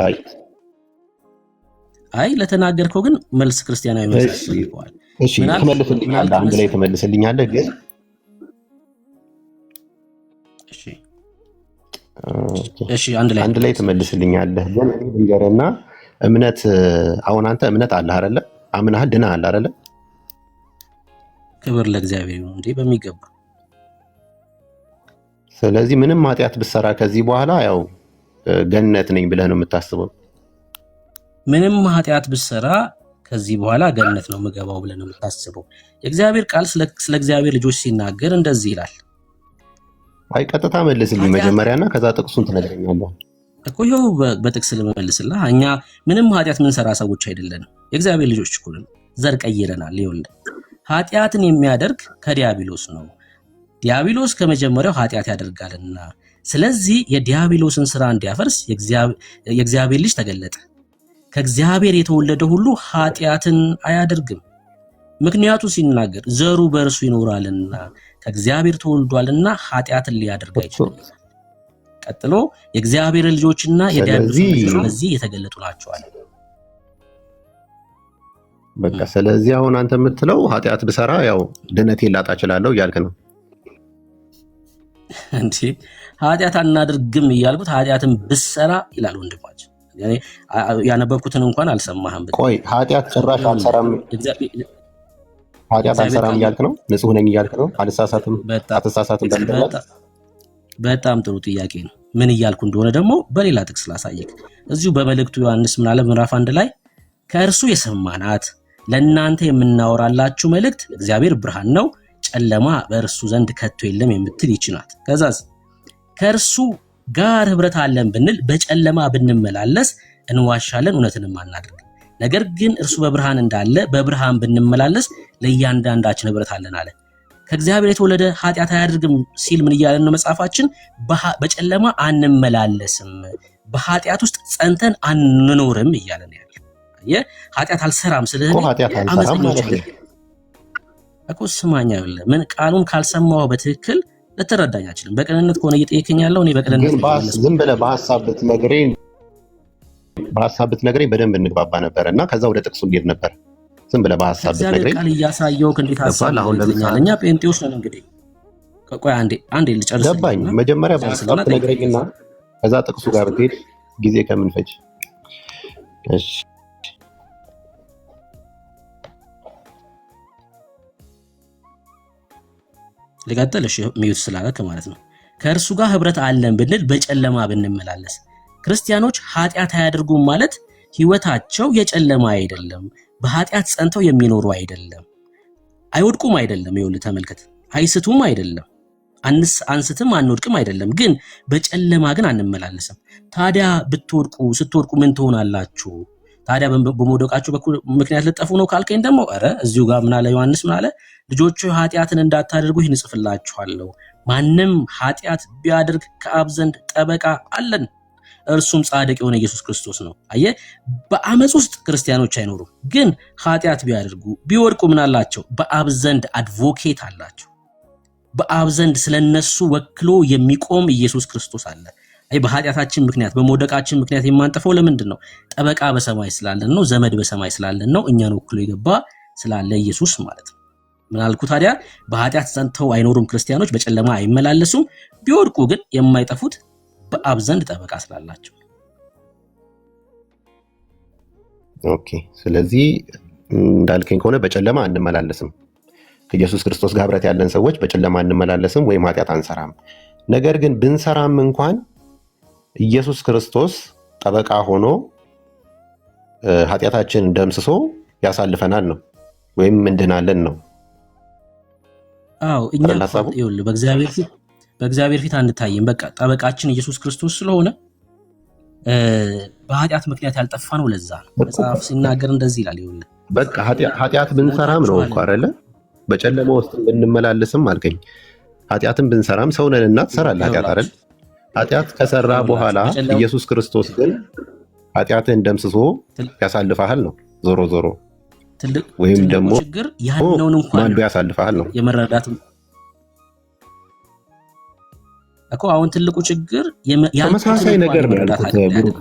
Speaker 2: አይ ለተናገርከው ግን መልስ ክርስቲያናዊ መልስ ያስፈልገዋል።
Speaker 3: እሺ ትመልስልኛለህ፣ አንድ ላይ ትመልስልኛለህ። ግን
Speaker 2: እሺ አንድ ላይ
Speaker 3: ትመልስልኛለህ። ግን ልንገርህና እምነት አሁን አንተ እምነት አለህ አይደለ? አምናሃል ድነሃል አይደለ?
Speaker 2: ክብር ለእግዚአብሔር ይሁን እንዴ በሚገባ።
Speaker 3: ስለዚህ ምንም ኃጢአት ብትሰራ ከዚህ በኋላ ያው ገነት ነኝ ብለህ ነው የምታስበው?
Speaker 2: ምንም ኃጢአት ብትሰራ ከዚህ በኋላ ገነት ነው የምገባው ብለህ ነው የምታስበው? የእግዚአብሔር ቃል ስለ እግዚአብሔር ልጆች ሲናገር እንደዚህ ይላል።
Speaker 3: አይ ቀጥታ መልስልኝ መጀመሪያና ከዛ ጥቅሱን ትነግረኛለህ
Speaker 2: እኮ። ይኸው በጥቅስ ልመልስልህ። እኛ ምንም ኃጢአት ምንሰራ ሰዎች አይደለንም፣ የእግዚአብሔር ልጆች እኮ ነን። ዘር ቀይረናል። ይኸውልህ ኃጢአትን የሚያደርግ ከዲያብሎስ ነው፣ ዲያብሎስ ከመጀመሪያው ኃጢአት ያደርጋልና፣ ስለዚህ የዲያብሎስን ስራ እንዲያፈርስ የእግዚአብሔር ልጅ ተገለጠ። ከእግዚአብሔር የተወለደ ሁሉ ኃጢአትን አያደርግም፣ ምክንያቱ ሲናገር ዘሩ በእርሱ ይኖራልና ከእግዚአብሔር ተወልዷልና ኃጢአትን ሊያደርግ አይችልም። ቀጥሎ የእግዚአብሔር ልጆችና የዲያብሎስ ልጆች በዚህ የተገለጡ ናቸዋል።
Speaker 3: በቃ ስለዚህ አሁን አንተ የምትለው ኃጢአት ብሰራ ያው ድነቴን ላጣ እችላለሁ እያልክ ነው
Speaker 2: እንዴ? ኃጢአት አናደርግም እያልኩት ኃጢአትን ብሰራ ይላል ወንድማችን። ያነበብኩትን እንኳን አልሰማህም።
Speaker 3: ቆይ ኃጢአት ጭራሽ አልሰራም ኃጢአት አልሰራም እያልክ ነው? ንጹህ ነኝ እያልክ ነው? አልሳሳትም አትሳሳትም?
Speaker 2: በጣም ጥሩ ጥያቄ ነው። ምን እያልኩ እንደሆነ ደግሞ በሌላ ጥቅስ ላሳየክ። እዚሁ በመልእክቱ ዮሐንስ ምን አለ? ምዕራፍ 1 ላይ ከእርሱ የሰማናት ለእናንተ የምናወራላችሁ መልእክት እግዚአብሔር ብርሃን ነው፣ ጨለማ በእርሱ ዘንድ ከቶ የለም የምትል ይችናት። ከዛስ ከእርሱ ጋር ህብረት አለን ብንል በጨለማ ብንመላለስ እንዋሻለን፣ እውነትንም አናደርግ። ነገር ግን እርሱ በብርሃን እንዳለ በብርሃን ብንመላለስ ለእያንዳንዳችን ህብረት አለን አለ። ከእግዚአብሔር የተወለደ ኃጢአት አያደርግም ሲል ምን እያለን ነው መጽሐፋችን? በጨለማ አንመላለስም፣ በኃጢአት ውስጥ ጸንተን አንኖርም እያለን ያለ። ኃጢአት አልሰራም ስለህ አመፀኞች እኮ ስማኛ ብለ ምን ቃሉን ካልሰማው በትክክል ልትረዳኝ አችልም። በቅንነት ከሆነ እየጠየቀኝ ያለው እኔ በቅንነት
Speaker 3: ዝም ብለህ በሐሳብ ብትነግረኝ በደንብ እንግባባ ነበር እና ከዛ ወደ ጥቅሱ እንሄድ ነበር። ዝም ብለህ በሐሳብ ብትነግረኝ
Speaker 2: ቃል እያሳየው እንዴት ሐሳብ ለምሳሌ እኛ ጴንጤዎች ነን። እንግዲህ ቆይ አንዴ ልጨርስ።
Speaker 3: ገባኝ። መጀመሪያ በሐሳብ ትነግረኝና ከዛ ጥቅሱ ጋር ብትሄድ ጊዜ ከምንፈጅ። እሺ
Speaker 2: ልቀጥል? እሺ ሚዩት ስላለክ ማለት ነው። ከእርሱ ጋር ህብረት አለን ብንል በጨለማ ብንመላለስ። ክርስቲያኖች ኃጢአት አያደርጉም ማለት ህይወታቸው የጨለማ አይደለም፣ በኃጢአት ጸንተው የሚኖሩ አይደለም፣ አይወድቁም አይደለም። ይኸውልህ ተመልከት፣ አይስቱም አይደለም፣ አንስትም አንወድቅም አይደለም፣ ግን በጨለማ ግን አንመላለስም። ታዲያ ስትወድቁ ምን ትሆናላችሁ? ታዲያ በመውደቃችሁ ምክንያት ልጠፉ ነው ካልከኝ ደግሞ እዚሁ ጋር ምን አለ ዮሐንስ? ምን አለ? ልጆቹ ኃጢአትን እንዳታደርጉ ይህን እጽፍላችኋለሁ። ማንም ኃጢአት ቢያደርግ ከአብ ዘንድ ጠበቃ አለን፣ እርሱም ጻድቅ የሆነ ኢየሱስ ክርስቶስ ነው። አየህ፣ በአመፅ ውስጥ ክርስቲያኖች አይኖሩም። ግን ኃጢአት ቢያደርጉ ቢወድቁ ምን አላቸው? በአብ ዘንድ አድቮኬት አላቸው። በአብ ዘንድ ስለነሱ ወክሎ የሚቆም ኢየሱስ ክርስቶስ አለ። በኃጢአታችን ምክንያት በመውደቃችን ምክንያት የማንጠፈው ለምንድን ነው? ጠበቃ በሰማይ ስላለን ነው። ዘመድ በሰማይ ስላለን ነው። እኛን ወክሎ የገባ ስላለ ኢየሱስ ማለት ነው። ምን አልኩ ታዲያ? በኃጢአት ጸንተው አይኖሩም ክርስቲያኖች፣ በጨለማ አይመላለሱም። ቢወድቁ ግን የማይጠፉት በአብ ዘንድ ጠበቃ ስላላቸው።
Speaker 3: ኦኬ። ስለዚህ እንዳልከኝ ከሆነ በጨለማ አንመላለስም። ከኢየሱስ ክርስቶስ ጋር ህብረት ያለን ሰዎች በጨለማ አንመላለስም ወይም ኃጢአት አንሰራም። ነገር ግን ብንሰራም እንኳን ኢየሱስ ክርስቶስ ጠበቃ ሆኖ ኃጢአታችን ደምስሶ ያሳልፈናል ነው ወይም እንድናለን ነው።
Speaker 2: አዎ እኛ ይኸውልህ በእግዚአብሔር ፊት አንታይም። በቃ ጠበቃችን ኢየሱስ ክርስቶስ ስለሆነ በኃጢአት ምክንያት ያልጠፋ ነው። ለዛ ነው መጽሐፍ ሲናገር እንደዚህ ይላል። ይኸውልህ
Speaker 3: በቃ ኃጢአት ብንሰራም ነው እኮ አይደለ? በጨለማ ውስጥ ብንመላለስም አልከኝ። ኃጢአትን ብንሰራም ሰው ነንና ትሰራለህ ኃጢአት አይደል? ኃጢአት ከሰራ በኋላ ኢየሱስ ክርስቶስ ግን ኃጢአትን ደምስሶ ያሳልፈሃል ነው። ዞሮ ዞሮ ወይም ደግሞ
Speaker 2: ችግር ያለውን እንኳን
Speaker 3: ያሳልፈሃል ነው
Speaker 2: የመረዳት እኮ። አሁን ትልቁ ችግር
Speaker 3: ተመሳሳይ ነገር ነው ያልኩት። ብሩክ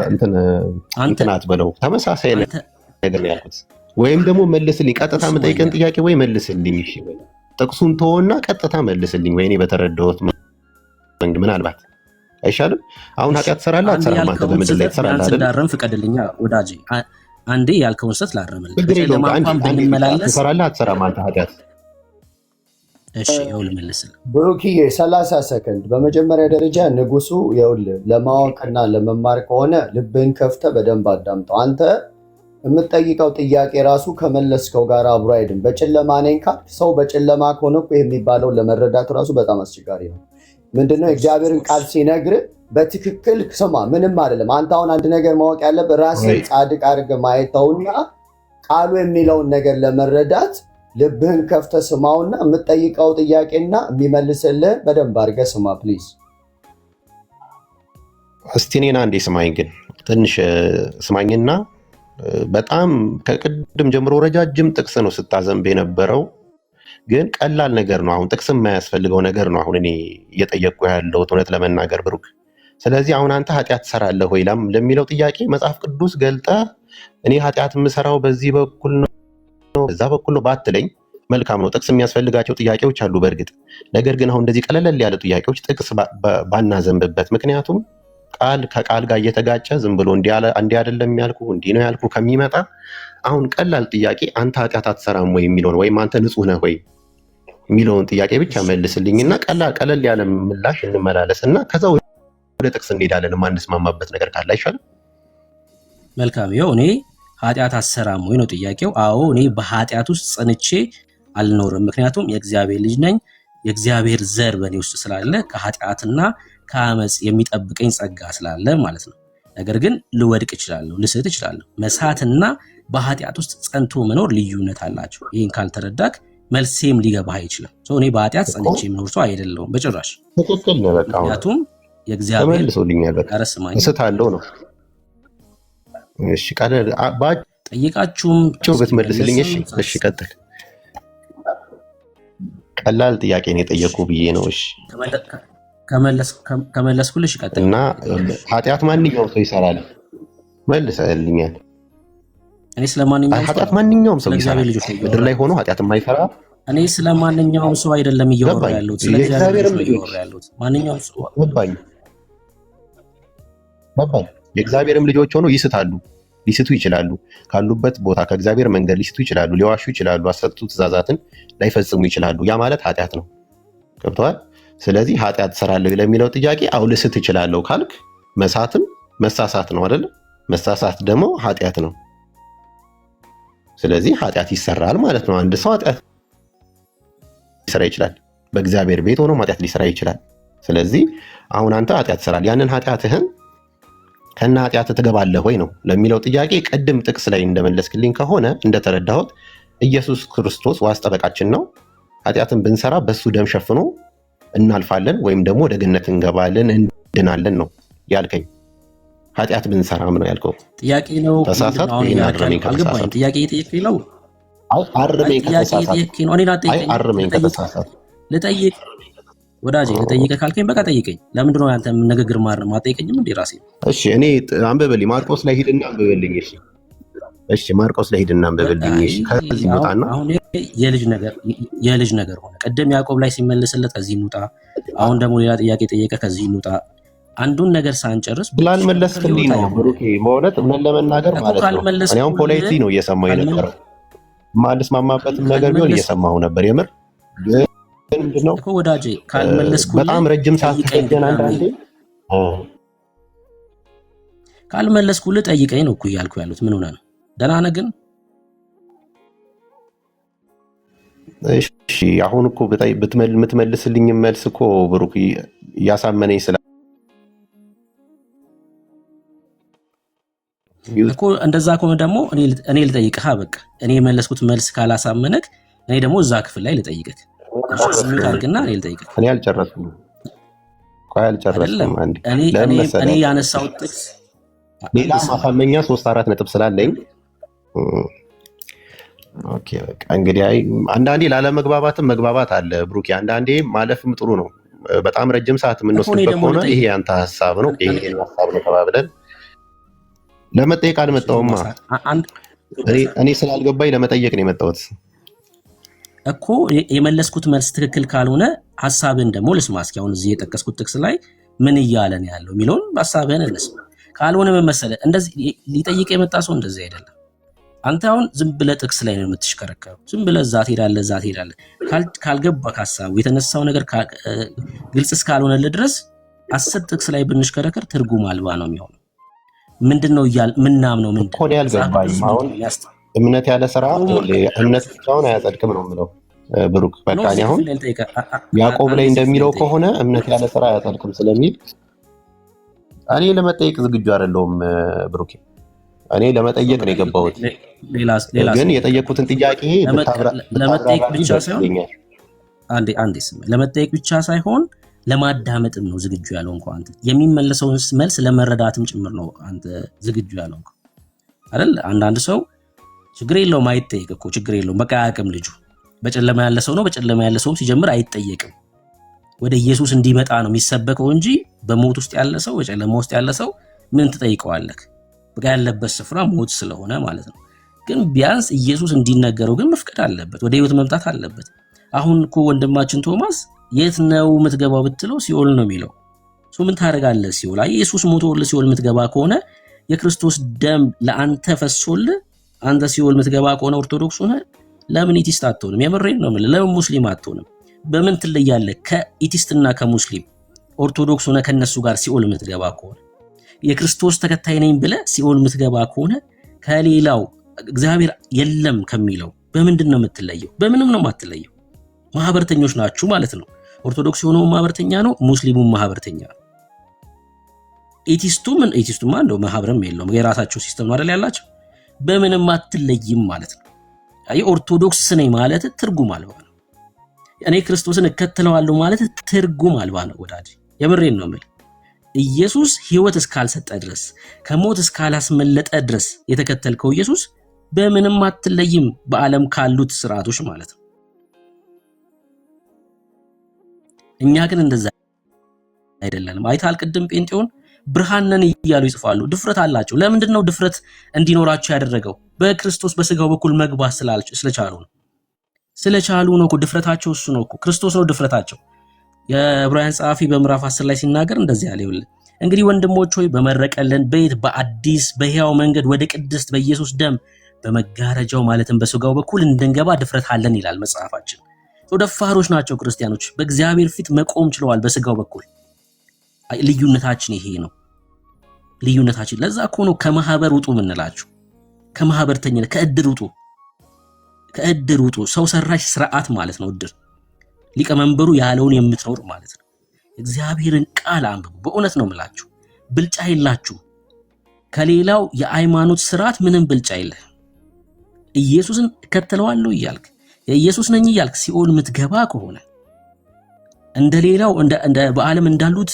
Speaker 3: እንትን አትበለው። ተመሳሳይ ነገር ነው ያልኩት። ወይም ደግሞ መልስልኝ፣ ቀጥታ የምጠይቀን ጥያቄ ወይ መልስልኝ። እሺ ጥቅሱን ተወና ቀጥታ መልስልኝ። ወይኔ በተረዳሁት ምናልባት አይሻልም? አሁን ኃጢአት ትሰራለህ አትሰራም? አንተ በምድር ላይ ትሰራለህ አይደል?
Speaker 2: እንዳረም ፍቀድልኛ ወዳጄ። አንዴ ያልከውን ስህተት ላረምልህ።
Speaker 3: ችግር የለውም።
Speaker 2: ብንመላለስ
Speaker 3: ትሰራለህ አትሰራም አንተ ኃጢአት?
Speaker 2: እሺ ይኸው ልመልስልህ።
Speaker 5: ብሩክዬ 30 ሰከንድ። በመጀመሪያ ደረጃ ንጉሱ ይኸውልህ ለማወቅና ለመማር ከሆነ ልብህን ከፍተህ በደንብ አዳምጠው። አንተ የምትጠይቀው ጥያቄ ራሱ ከመለስከው ጋር አብሮ አይድም። በጨለማ ነኝ ካልክ ሰው በጨለማ ከሆነ እኮ የሚባለው ለመረዳት ራሱ በጣም አስቸጋሪ ነው። ምንድነው እግዚአብሔርን ቃል ሲነግር በትክክል ስማ፣ ምንም አይደለም። አንተ አሁን አንድ ነገር ማወቅ ያለብህ ራስህን ጻድቅ አድርገህ ማየተውና ቃሉ የሚለውን ነገር ለመረዳት ልብህን ከፍተህ ስማውና የምትጠይቀው ጥያቄና የሚመልስልህ በደንብ አድርገህ ስማ ፕሊዝ።
Speaker 3: እስቲ እኔን አንዴ ስማኝ፣ ግን ትንሽ ስማኝና በጣም ከቅድም ጀምሮ ረጃጅም ጥቅስ ነው ስታዘንብ የነበረው፣ ግን ቀላል ነገር ነው። አሁን ጥቅስ የማያስፈልገው ነገር ነው አሁን እኔ እየጠየቅኩ ያለሁት እውነት ለመናገር ብሩክ። ስለዚህ አሁን አንተ ኃጢአት ትሰራለህ ወይ ለሚለው ጥያቄ መጽሐፍ ቅዱስ ገልጠ እኔ ኃጢአት የምሰራው በዚህ በኩል ነው በዛ በኩል ነው ባትለኝ መልካም ነው። ጥቅስ የሚያስፈልጋቸው ጥያቄዎች አሉ በእርግጥ። ነገር ግን አሁን እንደዚህ ቀለል ያለ ጥያቄዎች ጥቅስ ባናዘንብበት፣ ምክንያቱም ቃል ከቃል ጋር እየተጋጨ ዝም ብሎ እንዲህ አይደለም ያልኩ እንዲህ ነው ያልኩ ከሚመጣ አሁን ቀላል ጥያቄ አንተ ኃጢአት አትሰራም ወይ የሚለውን ወይም አንተ ንጹህ ነህ ወይ የሚለውን ጥያቄ ብቻ መልስልኝና ቀለል ያለ ምላሽ እንመላለስ እና ከዛ ወደ ጥቅስ እንሄዳለን። የማንስማማበት ነገር ካለ አይሻልም?
Speaker 2: መልካም። ይኸው እኔ ኃጢአት አትሰራም ወይ ነው ጥያቄው። አዎ እኔ በኃጢአት ውስጥ ጸንቼ አልኖርም፣ ምክንያቱም የእግዚአብሔር ልጅ ነኝ። የእግዚአብሔር ዘር በእኔ ውስጥ ስላለ ከኃጢአትና ከአመፅ የሚጠብቀኝ ጸጋ ስላለ ማለት ነው። ነገር ግን ልወድቅ እችላለሁ፣ ልስት እችላለሁ። መሳትና በኃጢአት ውስጥ ጸንቶ መኖር ልዩነት አላቸው። ይህን ካልተረዳክ መልሴም ሊገባህ አይችልም። እኔ በኃጢአት ጸንቼ የምኖር ሰው አይደለሁም በጭራሽ።
Speaker 3: ትክክል ነው። በቃ
Speaker 2: ምክንያቱም የእግዚአብሔር
Speaker 3: ተመልሶልኛል። በቃ እስታለሁ ነው። እሺ ቃል
Speaker 2: ጠይቃችሁም
Speaker 3: ብትመልስልኝ። እሺ ቀጥል። ቀላል ጥያቄ ነው የጠየቁ ብዬ ነው። እሺ
Speaker 2: ከመለስኩልሽ ይቀጥል።
Speaker 3: እና ኃጢአት ማንኛውም ሰው ይሰራል። መልሰልኛል።
Speaker 2: እኔ ስለማንኛውም
Speaker 3: ኃጢአት ማንኛውም ሰው ይሰራል። ምድር ላይ ሆኖ ኃጢአት የማይሰራ
Speaker 2: እኔ ስለማንኛውም ሰው አይደለም እያወራ ያለሁት፣ ስለ እግዚአብሔር ልጅ ነው እያወራ ያለሁት። ማንኛውም ሰው
Speaker 3: ገባኝ። የእግዚአብሔርም ልጆች ሆኖ ይስታሉ፣ ሊስቱ ይችላሉ። ካሉበት ቦታ ከእግዚአብሔር መንገድ ሊስቱ ይችላሉ፣ ሊዋሹ ይችላሉ፣ አሰጡ ትእዛዛትን ላይፈጽሙ ይችላሉ። ያ ማለት ኃጢአት ነው። ገብተዋል? ስለዚህ ኃጢአት ትሰራለህ ለሚለው ጥያቄ አው ልስት እችላለሁ ካልክ መሳትም መሳሳት ነው አይደል? መሳሳት ደግሞ ኃጢአት ነው። ስለዚህ ኃጢአት ይሰራል ማለት ነው። አንድ ሰው ኃጢአት ሊሰራ ይችላል። በእግዚአብሔር ቤት ሆኖ ኃጢአት ሊሰራ ይችላል። ስለዚህ አሁን አንተ ኃጢአት ትሰራለህ። ያንን ኃጢአትህን ከና ኃጢአት ትገባለህ ወይ ነው ለሚለው ጥያቄ ቅድም ጥቅስ ላይ እንደመለስክልኝ ከሆነ እንደተረዳሁት ኢየሱስ ክርስቶስ ዋስ ጠበቃችን ነው። ኃጢአትን ብንሰራ በሱ ደም ሸፍኖ እናልፋለን ወይም ደግሞ ወደ ገነት እንገባለን እንድናለን ነው ያልከኝ። ኃጢአት ብንሰራም ነው ያልከው።
Speaker 2: ጥያቄ ነው።
Speaker 3: ተሳሳት
Speaker 2: ጥያቄ እየጠየቅኝ ነው።
Speaker 3: አርመኝ ከተሳሳት
Speaker 2: ልጠይቅ ወዳጄ፣ ልጠይቅህ ካልከኝ በቃ ጠይቀኝ። ለምንድን ነው ያንተ ንግግር ማጠይቀኝም እንዴ ራሴ?
Speaker 3: እሺ እኔ አንብብልኝ፣ ማርቆስ ላይ ሂድና አንብብልኝ። እሺ ማርቆስ ላይ ሂድና አንብብልኝ። እሺ ከዚህ እንውጣና
Speaker 2: አሁን የልጅ ነገር ሆነ። ቅድም ያዕቆብ ላይ ሲመልስለት ከዚህ እንውጣ፣ አሁን ደግሞ ሌላ ጥያቄ ጠየቀ፣ ከዚህ እንውጣ። አንዱን ነገር ሳንጨርስ
Speaker 3: ስላልመለስክልኝ ነው ብሩኬ። በእውነት እውነት ለመናገር ማለት ነው እኔ አሁን ፖላይቲ ነው እየሰማሁ የነበረው። የማልስማማበትም ነገር ቢሆን እየሰማሁ ነበር። የምር ግን ምንድነው
Speaker 2: እኮ ወዳጄ ካልመለስኩልህ
Speaker 3: በጣም ረጅም ሰዓት ተፈጀን። አንዳንዴ
Speaker 2: ካልመለስኩልህ ጠይቀኝ ነው እኮ እያልኩ ያሉት። ምን ሆነ ነው? ደህና ነህ ግን?
Speaker 3: እሺ አሁን እኮ የምትመልስልኝ መልስ እኮ ብሩክ እያሳመነኝ ስለ
Speaker 2: እኮ እንደዛ ከሆነ ደግሞ እኔ ልጠይቅህ። በቃ እኔ የመለስኩት መልስ ካላሳመነክ እኔ ደግሞ እዛ ክፍል ላይ ልጠይቅህ። አድርግና እኔ ልጠይቅህ።
Speaker 3: እኔ አልጨረስኩም። አንዴ
Speaker 2: እኔ ያነሳሁት ጥቅስ
Speaker 3: ሌላ ማሳመኛ 3-4 ነጥብ ስላለኝ ኦኬ በቃ እንግዲህ አንዳንዴ ላለመግባባትም መግባባት አለ ብሩክ። አንዳንዴ ማለፍም ጥሩ ነው። በጣም ረጅም ሰዓት የምንወስድበት ከሆነ ይሄ ያንተ ሐሳብ ነው፣ ይሄ ሐሳብ ነው ተባብለን ለመጠየቅ አልመጣሁማ። እኔ ስላልገባኝ ለመጠየቅ ነው የመጣሁት
Speaker 2: እኮ። የመለስኩት መልስ ትክክል ካልሆነ ሐሳብን ደግሞ ልስማ እስኪ። አሁን እዚህ የጠቀስኩት ጥቅስ ላይ ምን እያለ ነው ያለው የሚለውን በሐሳብህን እንስማ። ካልሆነ ምን መሰለህ እንደዚህ ሊጠይቅ የመጣ ሰው እንደዚህ አይደለም። አንተ አሁን ዝም ብለህ ጥቅስ ላይ ነው የምትሽከረከረው። ዝም ብለህ እዛ ትሄዳለህ። ካልገባ ሐሳቡ የተነሳው ነገር ግልጽ እስካልሆነልህ ድረስ 10 ጥቅስ ላይ ብንሽከረከር ትርጉም አልባ ነው የሚሆነው። ምንድነው ምናምነው ምንድነው
Speaker 3: እኮ ያልገባኝ አሁን እምነት ያለ ስራ እምነት ብቻውን አያጸድቅም ነው የምለው ብሩክ። በቃ አሁን ያዕቆብ ላይ እንደሚለው ከሆነ እምነት ያለ ስራ አያጸድቅም ስለሚል እኔ ለመጠየቅ ዝግጁ አይደለሁም ብሩክ። እኔ ለመጠየቅ ነው የገባሁት፣ ግን የጠየቁትን ጥያቄ
Speaker 2: ለመጠየቅ ብቻ ሳይሆን አንዴ ስም ለመጠየቅ ብቻ ሳይሆን ለማዳመጥም ነው ዝግጁ ያለው እንኳን አንተ የሚመለሰውን መልስ ለመረዳትም ጭምር ነው አንተ ዝግጁ ያለው አይደል? አንዳንድ ሰው ችግር የለውም አይጠየቅ እኮ ችግር የለውም በቃ አያውቅም ልጁ። በጨለማ ያለ ሰው ነው። በጨለማ ያለ ሰውም ሲጀምር አይጠየቅም። ወደ ኢየሱስ እንዲመጣ ነው የሚሰበከው እንጂ በሞት ውስጥ ያለ ሰው በጨለማ ውስጥ ያለ ሰው ምን ትጠይቀዋለህ? በቃ ያለበት ስፍራ ሞት ስለሆነ ማለት ነው። ግን ቢያንስ ኢየሱስ እንዲነገረው ግን መፍቀድ አለበት፣ ወደ ህይወት መምጣት አለበት። አሁን እኮ ወንድማችን ቶማስ የት ነው የምትገባው ብትለው ሲኦል ነው የሚለው። ምን ታደርጋለህ ሲኦል? አይ ኢየሱስ ሞቶልህ ሲኦል የምትገባ ከሆነ የክርስቶስ ደም ለአንተ ፈሶልህ አንተ ሲኦል የምትገባ ከሆነ ኦርቶዶክስ ሆነ ለምን ኢቲስት አትሆንም? የምሬን ነው የምልህ። ለምን ሙስሊም አትሆንም? በምን ትለያለህ ከኢቲስትና ከሙስሊም? ኦርቶዶክስ ሆነ ከነሱ ጋር ሲኦል የምትገባ ከሆነ የክርስቶስ ተከታይ ነኝ ብለህ ሲኦል የምትገባ ከሆነ ከሌላው እግዚአብሔር የለም ከሚለው በምንድን ነው የምትለየው? በምንም ነው የማትለየው። ማህበርተኞች ናችሁ ማለት ነው። ኦርቶዶክስ የሆነው ማህበርተኛ ነው፣ ሙስሊሙም ማህበርተኛ ነው። ኢቲስቱማ እንደው ማህበርም የለውም፣ የራሳቸው ሲስተም አይደል ያላቸው። በምንም አትለይም ማለት ነው። ኦርቶዶክስ ነኝ ማለት ትርጉም አልባ ነው። እኔ ክርስቶስን እከተለዋለሁ ማለት ትርጉም አልባ ነው ወዳጅ። የምሬን ነው የምልህ። ኢየሱስ ህይወት እስካልሰጠ ድረስ ከሞት እስካላስመለጠ ድረስ የተከተልከው ኢየሱስ በምንም አትለይም በዓለም ካሉት ስርዓቶች ማለት ነው። እኛ ግን እንደዛ አይደለንም። አይታል ቅድም ጴንጤውን ብርሃን ነን እያሉ ይጽፋሉ። ድፍረት አላቸው። ለምንድን ነው ድፍረት እንዲኖራቸው ያደረገው? በክርስቶስ በስጋው በኩል መግባት ስለቻሉ ነው። ስለቻሉ ነው እኮ ድፍረታቸው፣ እሱ ነው እኮ ክርስቶስ ነው ድፍረታቸው። የዕብራውያን ጸሐፊ በምዕራፍ 10 ላይ ሲናገር እንደዚህ ያለ ይኸውልህ፣ እንግዲህ ወንድሞች ሆይ በመረቀልን ቤት በአዲስ በሕያው መንገድ ወደ ቅድስት በኢየሱስ ደም በመጋረጃው ማለትም በስጋው በኩል እንድንገባ ድፍረት አለን ይላል መጽሐፋችን። ደፋሮች ናቸው ክርስቲያኖች። በእግዚአብሔር ፊት መቆም ችለዋል በስጋው በኩል። ልዩነታችን ይሄ ነው። ልዩነታችን ለዛ እኮ ነው ከማህበር ውጡ ምንላችሁ። ከማህበርተኝነት ከእድር ውጡ። ሰው ሰራሽ ስርዓት ማለት ነው እድር። ሊቀመንበሩ ያለውን የምትኖር ማለት ነው። እግዚአብሔርን ቃል አንብቡ። በእውነት ነው የምላችሁ፣ ብልጫ የላችሁ። ከሌላው የሃይማኖት ስርዓት ምንም ብልጫ የለ። ኢየሱስን እከተለዋለሁ እያልክ የኢየሱስ ነኝ እያልክ ሲኦል የምትገባ ከሆነ እንደሌላው እንደ በዓለም እንዳሉት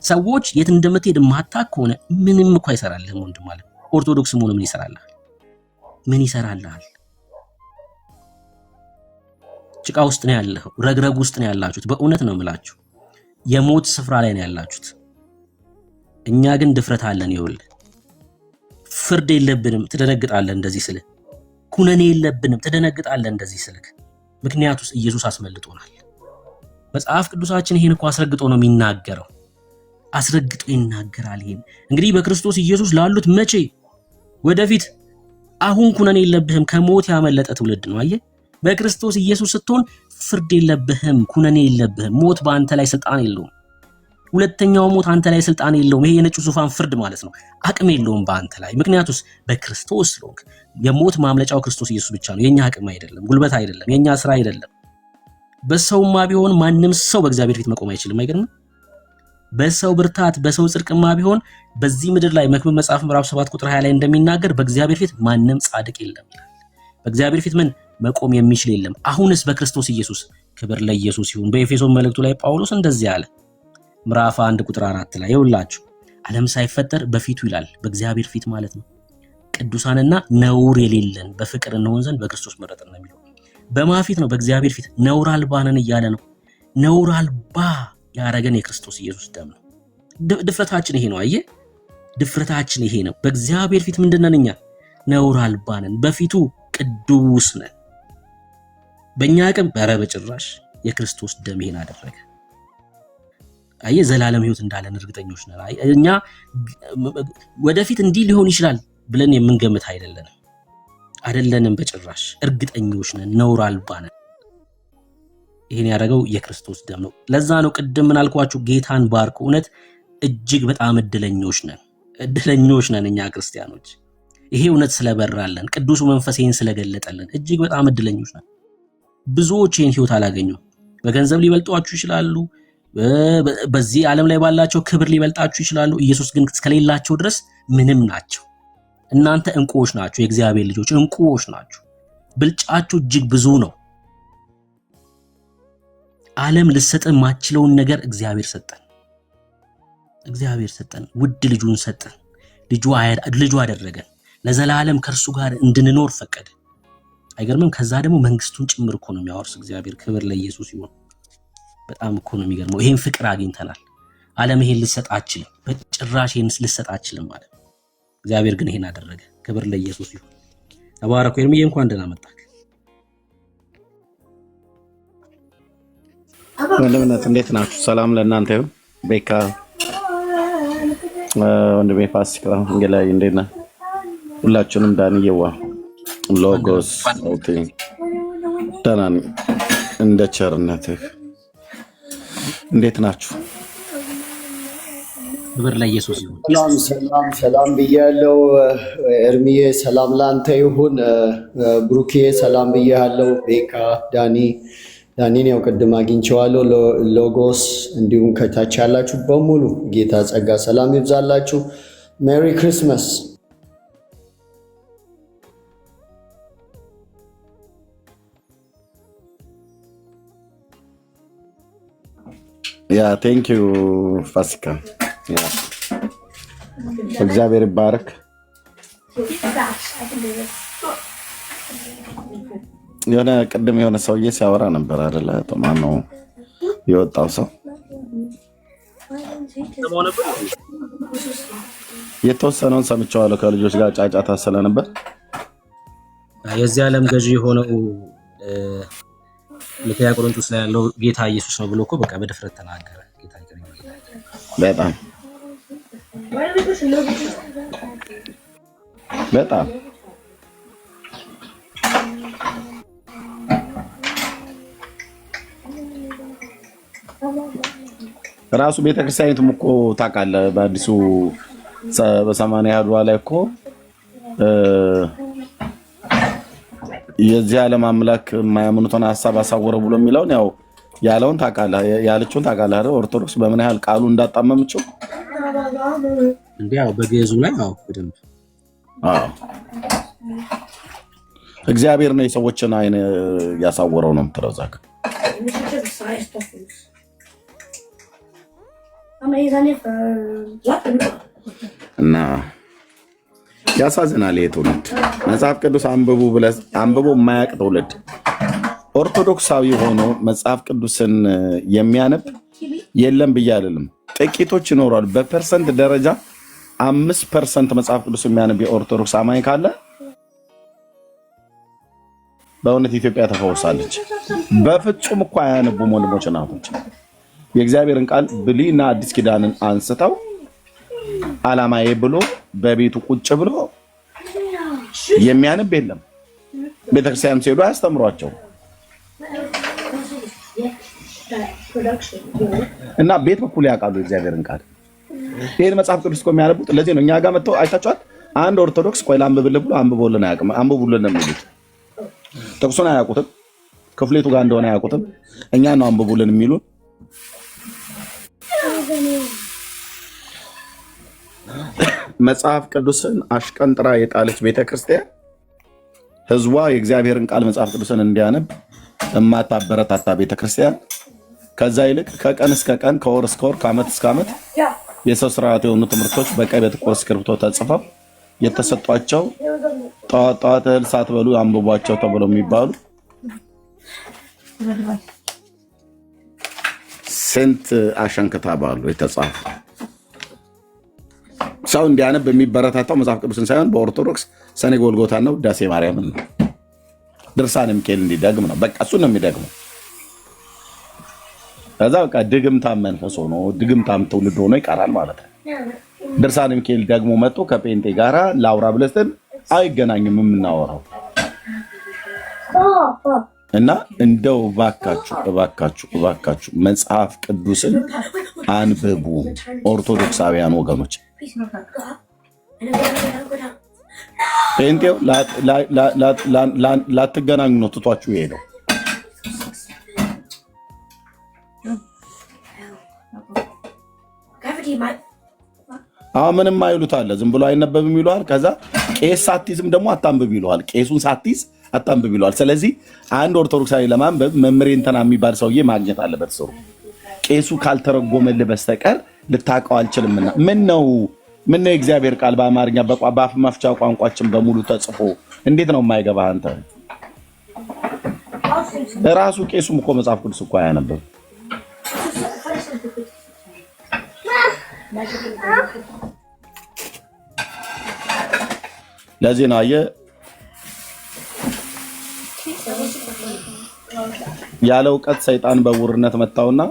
Speaker 2: ሰዎች የት እንደምትሄድ ማታክ ከሆነ ምንም እኮ አይሰራልህም ወንድም ማለት። ኦርቶዶክስ መሆን ምን ይሰራልሃል? ምን ይሰራልሃል? ጭቃ ውስጥ ነው ያለው፣ ረግረግ ውስጥ ነው ያላችሁት። በእውነት ነው የምላችሁ፣ የሞት ስፍራ ላይ ነው ያላችሁት። እኛ ግን ድፍረት አለን። ይኸውልህ ፍርድ የለብንም፣ ትደነግጣለህ እንደዚህ ስልህ። ኩነኔ የለብንም፣ ትደነግጣለህ እንደዚህ ስልህ። ምክንያቱስ ኢየሱስ አስመልጦናል። መጽሐፍ ቅዱሳችን ይሄን እኮ አስረግጦ ነው የሚናገረው። አስረግጦ ይናገራል። ይሄን እንግዲህ በክርስቶስ ኢየሱስ ላሉት መቼ ወደፊት አሁን ኩነኔ የለብህም፣ ከሞት ያመለጠ ትውልድ ነው። አየህ፣ በክርስቶስ ኢየሱስ ስትሆን ፍርድ የለብህም፣ ኩነኔ የለብህም። ሞት በአንተ ላይ ስልጣን የለውም። ሁለተኛው ሞት አንተ ላይ ስልጣን የለውም። ይሄ የነጩ ዙፋን ፍርድ ማለት ነው። አቅም የለውም በአንተ ላይ። ምክንያቱስ በክርስቶስ ስለሆንክ። የሞት ማምለጫው ክርስቶስ ኢየሱስ ብቻ ነው። የኛ አቅም አይደለም፣ ጉልበት አይደለም፣ የኛ ስራ አይደለም። በሰውማ ቢሆን ማንም ሰው በእግዚአብሔር ፊት መቆም አይችልም። አይገርምም? በሰው ብርታት በሰው ጽድቅማ ቢሆን በዚህ ምድር ላይ መክብብ መጽሐፍ ምዕራፍ 7 ቁጥር 20 ላይ እንደሚናገር በእግዚአብሔር ፊት ማንም ጻድቅ የለም ይላል። በእግዚአብሔር ፊት ምን መቆም የሚችል የለም። አሁንስ በክርስቶስ ኢየሱስ ክብር ለኢየሱስ ይሁን። በኤፌሶን መልእክቱ ላይ ጳውሎስ እንደዚህ አለ፣ ምዕራፍ 1 ቁጥር 4 ላይ ይውላችሁ ዓለም ሳይፈጠር በፊቱ ይላል፣ በእግዚአብሔር ፊት ማለት ነው፣ ቅዱሳንና ነውር የሌለን በፍቅር እንሆን ዘንድ በክርስቶስ መረጠን ነው የሚለው። በማፊት ነው? በእግዚአብሔር ፊት ነውር አልባ ነን እያለ ነው። ነውር አልባ ያረገን የክርስቶስ ኢየሱስ ደም ነው። ድፍረታችን ይሄ ነው። አየህ፣ ድፍረታችን ይሄ ነው። በእግዚአብሔር ፊት ምንድነን እኛ? ነውር አልባ ነን፣ በፊቱ ቅዱስ ነን። በእኛ አቅም ኧረ በጭራሽ። የክርስቶስ ደም ይሄን አደረገ። አየ ዘላለም ህይወት እንዳለን እርግጠኞች ነን። እኛ ወደፊት እንዲህ ሊሆን ይችላል ብለን የምንገምት አይደለንም በጭራሽ እርግጠኞች ነን። ነውር አልባ ነን። ይሄን ያደረገው የክርስቶስ ደም ነው። ለዛ ነው ቅድም ምን አልኳችሁ? ጌታን ባርኩ። እውነት እጅግ በጣም እድለኞች ነን እኛ ክርስቲያኖች። ይሄ እውነት ስለበራለን፣ ቅዱሱ መንፈስ ይሄን ስለገለጠልን እጅግ በጣም እድለኞች ነን። ብዙዎች ይሄን ህይወት አላገኙም። በገንዘብ ሊበልጧችሁ ይችላሉ፣ በዚህ ዓለም ላይ ባላቸው ክብር ሊበልጣችሁ ይችላሉ። ኢየሱስ ግን እስከሌላቸው ድረስ ምንም ናቸው። እናንተ እንቁዎች ናችሁ፣ የእግዚአብሔር ልጆች እንቁዎች ናችሁ። ብልጫችሁ እጅግ ብዙ ነው። ዓለም ልሰጠን ማችለውን ነገር እግዚአብሔር ሰጠን። ውድ ልጁን ሰጠን። ልጁ አደረገን። ለዘላለም ከእርሱ ጋር እንድንኖር ፈቀደ። አይገርምም? ከዛ ደግሞ መንግስቱን ጭምር እኮ ነው የሚያወርስ እግዚአብሔር። ክብር ለኢየሱስ ይሁን። በጣም እኮ ነው የሚገርመው። ይሄን ፍቅር አግኝተናል። ዓለም ይሄን ልሰጥ አችልም፣ በጭራሽ ይሄን ልሰጥ አችልም ማለት ነው። እግዚአብሔር ግን ይሄን አደረገ። ክብር ለኢየሱስ ይሁን። ተባረኩ። ኤርምዬ እንኳን ደህና መጣህ።
Speaker 4: ወንድምነት እንዴት ናችሁ? ሰላም ለእናንተ ይሁን። ቤካ ወንድሜ ፋሲካ እንገላይ እንዴት ነህ? ሁላችሁንም ዳንዬዋ ሎጎስ ደህና ነኝ እንደ ቸርነትህ። እንዴት ናችሁ?
Speaker 2: ክብር ለኢየሱስ ይሁን።
Speaker 5: ሰላም ብያለሁ። ኤርሚዬ ሰላም ላንተ ይሁን። ብሩኬ ሰላም ብያለሁ። ቤካ ዳኒን ያው ቅድም አግኝቼዋለሁ። ሎጎስ እንዲሁም ከታች ያላችሁ በሙሉ ጌታ ጸጋ ሰላም ይብዛላችሁ። ሜሪ ክሪስማስ።
Speaker 4: ያ ቴንክ ዩ ፋሲካ። ያ እግዚአብሔር ይባረክ። ቅድም የሆነ ሰውዬ ሲያወራ ነበር አይደለ? ማነው የወጣው ሰው? የተወሰነውን ሰምቼዋለሁ። ከልጆች ጋር ጫጫታ ስለነበር
Speaker 2: የዚህ ዓለም ገዢ የሆነው ሁለተኛ ቆሮንቶስ ላይ ያለው ጌታ ኢየሱስ ነው ብሎ እኮ በቃ በድፍረት ተናገረ።
Speaker 4: በጣም ራሱ ቤተክርስቲያኒቱም እኮ ታውቃለህ፣ በአዲሱ በሰማንያ ያህል ላይ እኮ የዚህ ዓለም አምላክ የማያምኑትን ሀሳብ አሳወረ ብሎ የሚለውን ያው ያለውን ታውቃለህ፣ ያለችውን ታውቃለህ አይደል? ኦርቶዶክስ በምን ያህል ቃሉ እንዳጣመምችው
Speaker 2: እንዴ! ያው በግዕዙ ላይ ያው በደንብ
Speaker 4: እግዚአብሔር ነው የሰዎችን አይን ያሳወረው ነው የምትለው ዛክ እና ያሳዝናል። ይሄ ትውልድ መጽሐፍ ቅዱስ አንብቦ የማያውቅ ትውልድ ኦርቶዶክሳዊ ሆኖ መጽሐፍ ቅዱስን የሚያነብ የለም ብዬ አይደለም፣ ጥቂቶች ይኖራሉ። በፐርሰንት ደረጃ 5% መጽሐፍ ቅዱስ የሚያነብ የኦርቶዶክስ አማኝ ካለ በእውነት ኢትዮጵያ ተፈውሳለች። በፍጹም እኮ አያነቡም ወንድሞች እናቶች። የእግዚአብሔርን ቃል ብሉይና አዲስ ኪዳንን አንስተው ዓላማዬ ብሎ በቤቱ ቁጭ ብሎ የሚያነብ የለም። ቤተክርስቲያን ሲሄዱ አያስተምሯቸው እና ቤት በኩል ያውቃሉ የእግዚአብሔርን ቃል። ይሄን መጽሐፍ ቅዱስ እኮ የሚያነቡት ለዚህ ነው። እኛ ጋር መጥተው አይታችኋል። አንድ ኦርቶዶክስ ቆይ ላንብብልህ ብሎ አንብቦልን አያውቅም። አንብቡልን ነው የሚሉት። ጥቅሱን አያውቁትም፣ ክፍሌቱ ጋር እንደሆነ አያውቁትም። እኛ ነው አንብቡልን የሚሉን። መጽሐፍ ቅዱስን አሽቀንጥራ የጣለች ቤተክርስቲያን ህዝቧ የእግዚአብሔርን ቃል መጽሐፍ ቅዱስን እንዲያነብ የማታበረታታ ቤተክርስቲያን፣ ከዛ ይልቅ ከቀን እስከ ቀን ከወር እስከ ወር ከዓመት እስከ ዓመት የሰው ስርዓት የሆኑ ትምህርቶች በቀይ በጥቁር እስክሪብቶ ተጽፈው የተሰጧቸው ጠዋት እህል ሳትበሉ አንብቧቸው ተብለው የሚባሉ ስንት አሸንክታ ባሉ የተጻፉ ሰው እንዲያነብ የሚበረታታው መጽሐፍ ቅዱስን ሳይሆን በኦርቶዶክስ ሰኔ ጎልጎታ ነው፣ ውዳሴ ማርያምን ነው፣ ድርሳነ ሚካኤል እንዲደግም ነው። በቃ እሱን ነው የሚደግመው። ከዛ በቃ ድግምታም መንፈስ ሆኖ ድግምታም ትውልድ ሆኖ ይቀራል ማለት ነው። ድርሳነ ሚካኤል ደግሞ መጥቶ ከጴንጤ ጋራ ላውራ ብለስን አይገናኝም የምናወራው እና እንደው እባካችሁ መጽሐፍ ቅዱስን አንብቡ ኦርቶዶክሳውያን ወገኖች። ጴንጤው ላትገናኙ ነው ትቷችሁ ይሄደው። ምንም አይሉት አለ ዝም ብሎ አይነበብም ይለዋል። ከዛ ቄስ ሳትይዝም ደግሞ አታንብብ ይለዋል። ቄሱን ሳትይዝ አታንብብ ይለዋል። ስለዚህ አንድ ኦርቶዶክሳዊ ለማንበብ መምህር እንትና የሚባል ሰውዬ ማግኘት አለበት። ሰው ቄሱ ካልተረጎመልህ በስተቀር ልታውቀው አልችልምና ምን ነው የእግዚአብሔር ቃል በአማርኛ በአፍ መፍቻ ቋንቋችን በሙሉ ተጽፎ እንዴት ነው የማይገባህ አንተ? ራሱ ቄሱም እኮ መጽሐፍ ቅዱስ እኮ አያነብም። ለዚህ ነው አየህ ያለ እውቀት ሰይጣን በውርነት መታውና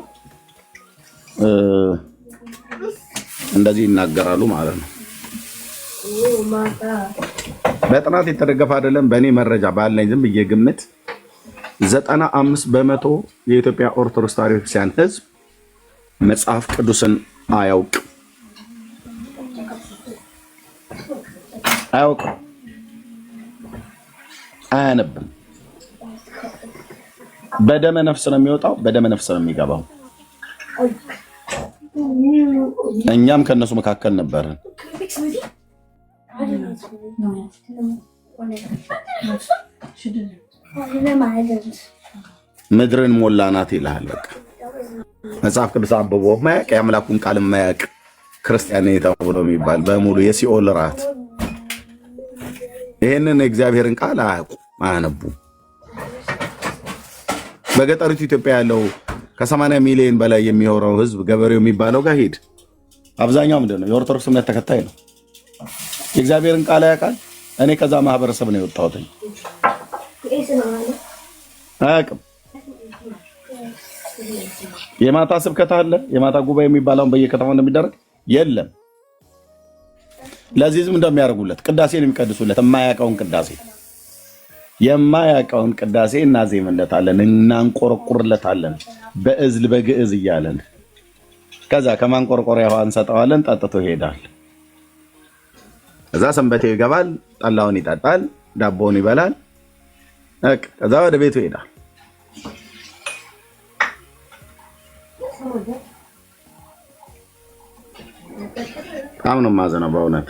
Speaker 4: እንደዚህ ይናገራሉ ማለት ነው። በጥናት የተደገፈ አይደለም። በእኔ መረጃ ባለኝ ዝም ብዬ ግምት 95% የኢትዮጵያ ኦርቶዶክስ ተዋሕዶ ቤተክርስቲያን ሕዝብ መጽሐፍ ቅዱስን አያውቅም። አያነብም። በደመ ነፍስ ነው የሚወጣው፣ በደመ ነፍስ ነው የሚገባው። እኛም ከነሱ መካከል ነበርን። ምድርን ሞላናት ይልሃል። በቃ መጽሐፍ ቅዱስ አንብቦ ማያቅ የአምላኩን ቃል ማያቅ ክርስቲያን ተብሎ የሚባል በሙሉ የሲኦል ራት። ይህንን የእግዚአብሔርን ቃል አያነቡ። በገጠሪቱ ኢትዮጵያ ያለው ከ80 ሚሊዮን በላይ የሚሆነው ህዝብ ገበሬው የሚባለው ጋር ሂድ። አብዛኛው ምንድነው የኦርቶዶክስ እምነት ተከታይ ነው። የእግዚአብሔርን ቃል ያውቃል። እኔ ከዛ ማህበረሰብ ነው የወጣሁት። አያውቅም። የማታ ስብከት አለ፣ የማታ ጉባኤ የሚባለውን በየከተማው እንደሚደረግ የለም። ለዚህ ዝም እንደሚያደርጉለት ቅዳሴን የሚቀድሱለት የማያውቀውን ቅዳሴ እናዜምለታለን፣ እናንቆረቁርለታለን በእዝል በግዕዝ እያለን። ከዛ ከማንቆርቆሪያ ውሃ እንሰጠዋለን፣ ጠጥቶ ይሄዳል። ከዛ ሰንበቴው ይገባል፣ ጠላውን ይጠጣል፣ ዳቦውን ይበላል። ከዛ ወደ ቤቱ ይሄዳል። በጣም ነው የማዘነው በእውነት።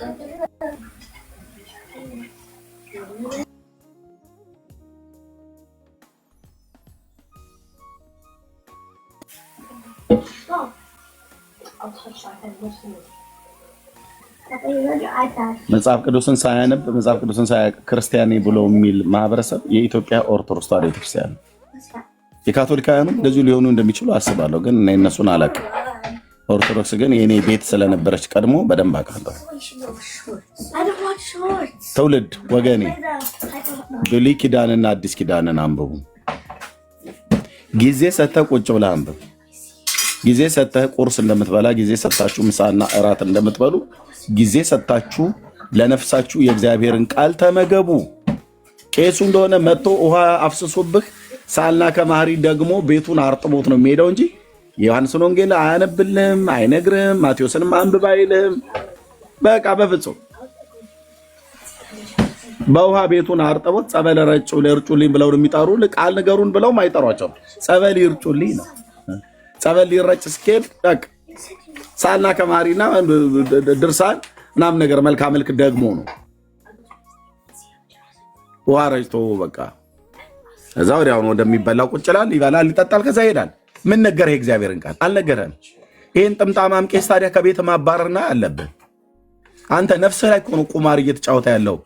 Speaker 4: መጽሐፍ ቅዱስን ሳያነብ መጽሐፍ ቅዱስን ሳያውቅ ክርስቲያኔ ብሎ የሚል ማህበረሰብ የኢትዮጵያ ኦርቶዶክስ ተዋሕዶ ቤተክርስቲያን ነው። የካቶሊካውያኑ እንደዚሁ ሊሆኑ እንደሚችሉ አስባለሁ፣ ግን እኔ እነሱን አላውቅም። ኦርቶዶክስ ግን የኔ ቤት ስለነበረች ቀድሞ በደንብ አውቃለሁ። ትውልድ ወገኔ ብሉይ ኪዳንና አዲስ ኪዳንን አንብቡ። ጊዜ ሰተህ ቁጭ ብለህ አንብብ። ጊዜ ሰተህ ቁርስ እንደምትበላ፣ ጊዜ ሰታችሁ ምሳና እራት እንደምትበሉ፣ ጊዜ ሰታችሁ ለነፍሳችሁ የእግዚአብሔርን ቃል ተመገቡ። ቄሱ እንደሆነ መጥቶ ውሃ አፍስሶብህ ሳልና ከማህሪ ደግሞ ቤቱን አርጥቦት ነው የሚሄደው እንጂ ዮሐንስን ወንጌል አያነብልህም፣ አይነግርህም፣ ማቴዎስንም አንብብ አይልህም። በቃ በፍጹም በውሃ ቤቱን አርጥቦት ጸበል እርጩልኝ ብለው የሚጠሩ ቃል ንገሩን ብለው አይጠሯቸውም። ጸበል ይርጩልኝ ነው። ጸበል ሊረጭ እስኪሄድ በቃ ሳልና ከማሪና ድርሳን ምናምን ነገር መልካ መልክ ደግሞ ነው ውሃ ረጭቶ በቃ እዛ ወዲያውኑ ወደሚበላው ቁጭ ይላል፣ ይበላል፣ ይጠጣል፣ ከዛ ይሄዳል። ምን ነገረህ? የእግዚአብሔርን ቃል አልነገረህም። ይህን ጥምጣማም ቄስ ታዲያ ከቤት ማባረርና አለብህ። አንተ ነፍስህ ላይ እኮ ነው ቁማር እየተጫወተ ያለው።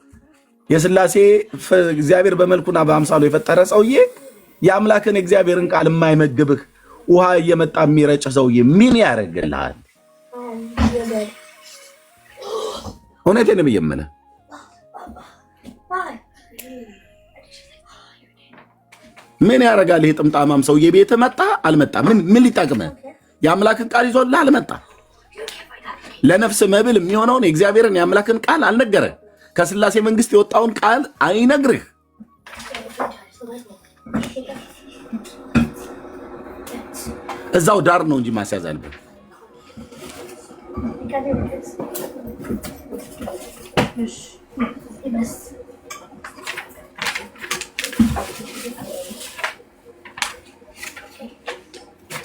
Speaker 4: የሥላሴ እግዚአብሔር በመልኩና በአምሳሉ የፈጠረ ሰውዬ የአምላክን እግዚአብሔርን ቃል የማይመግብህ ውሃ እየመጣ የሚረጭ ሰውዬ ምን ያደርግልሃል? እውነቴንም የምልህ ምን ያደርጋል ይሄ ጥምጣማም ሰውዬ? ቤት መጣ አልመጣ ምን ሊጠቅምህ? የአምላክን ቃል ይዞልህ አልመጣ። ለነፍስ መብል የሚሆነውን የእግዚአብሔርን የአምላክን ቃል አልነገረ። ከስላሴ መንግስት የወጣውን ቃል አይነግርህ። እዛው ዳር ነው እንጂ ማስያዝ አለበት።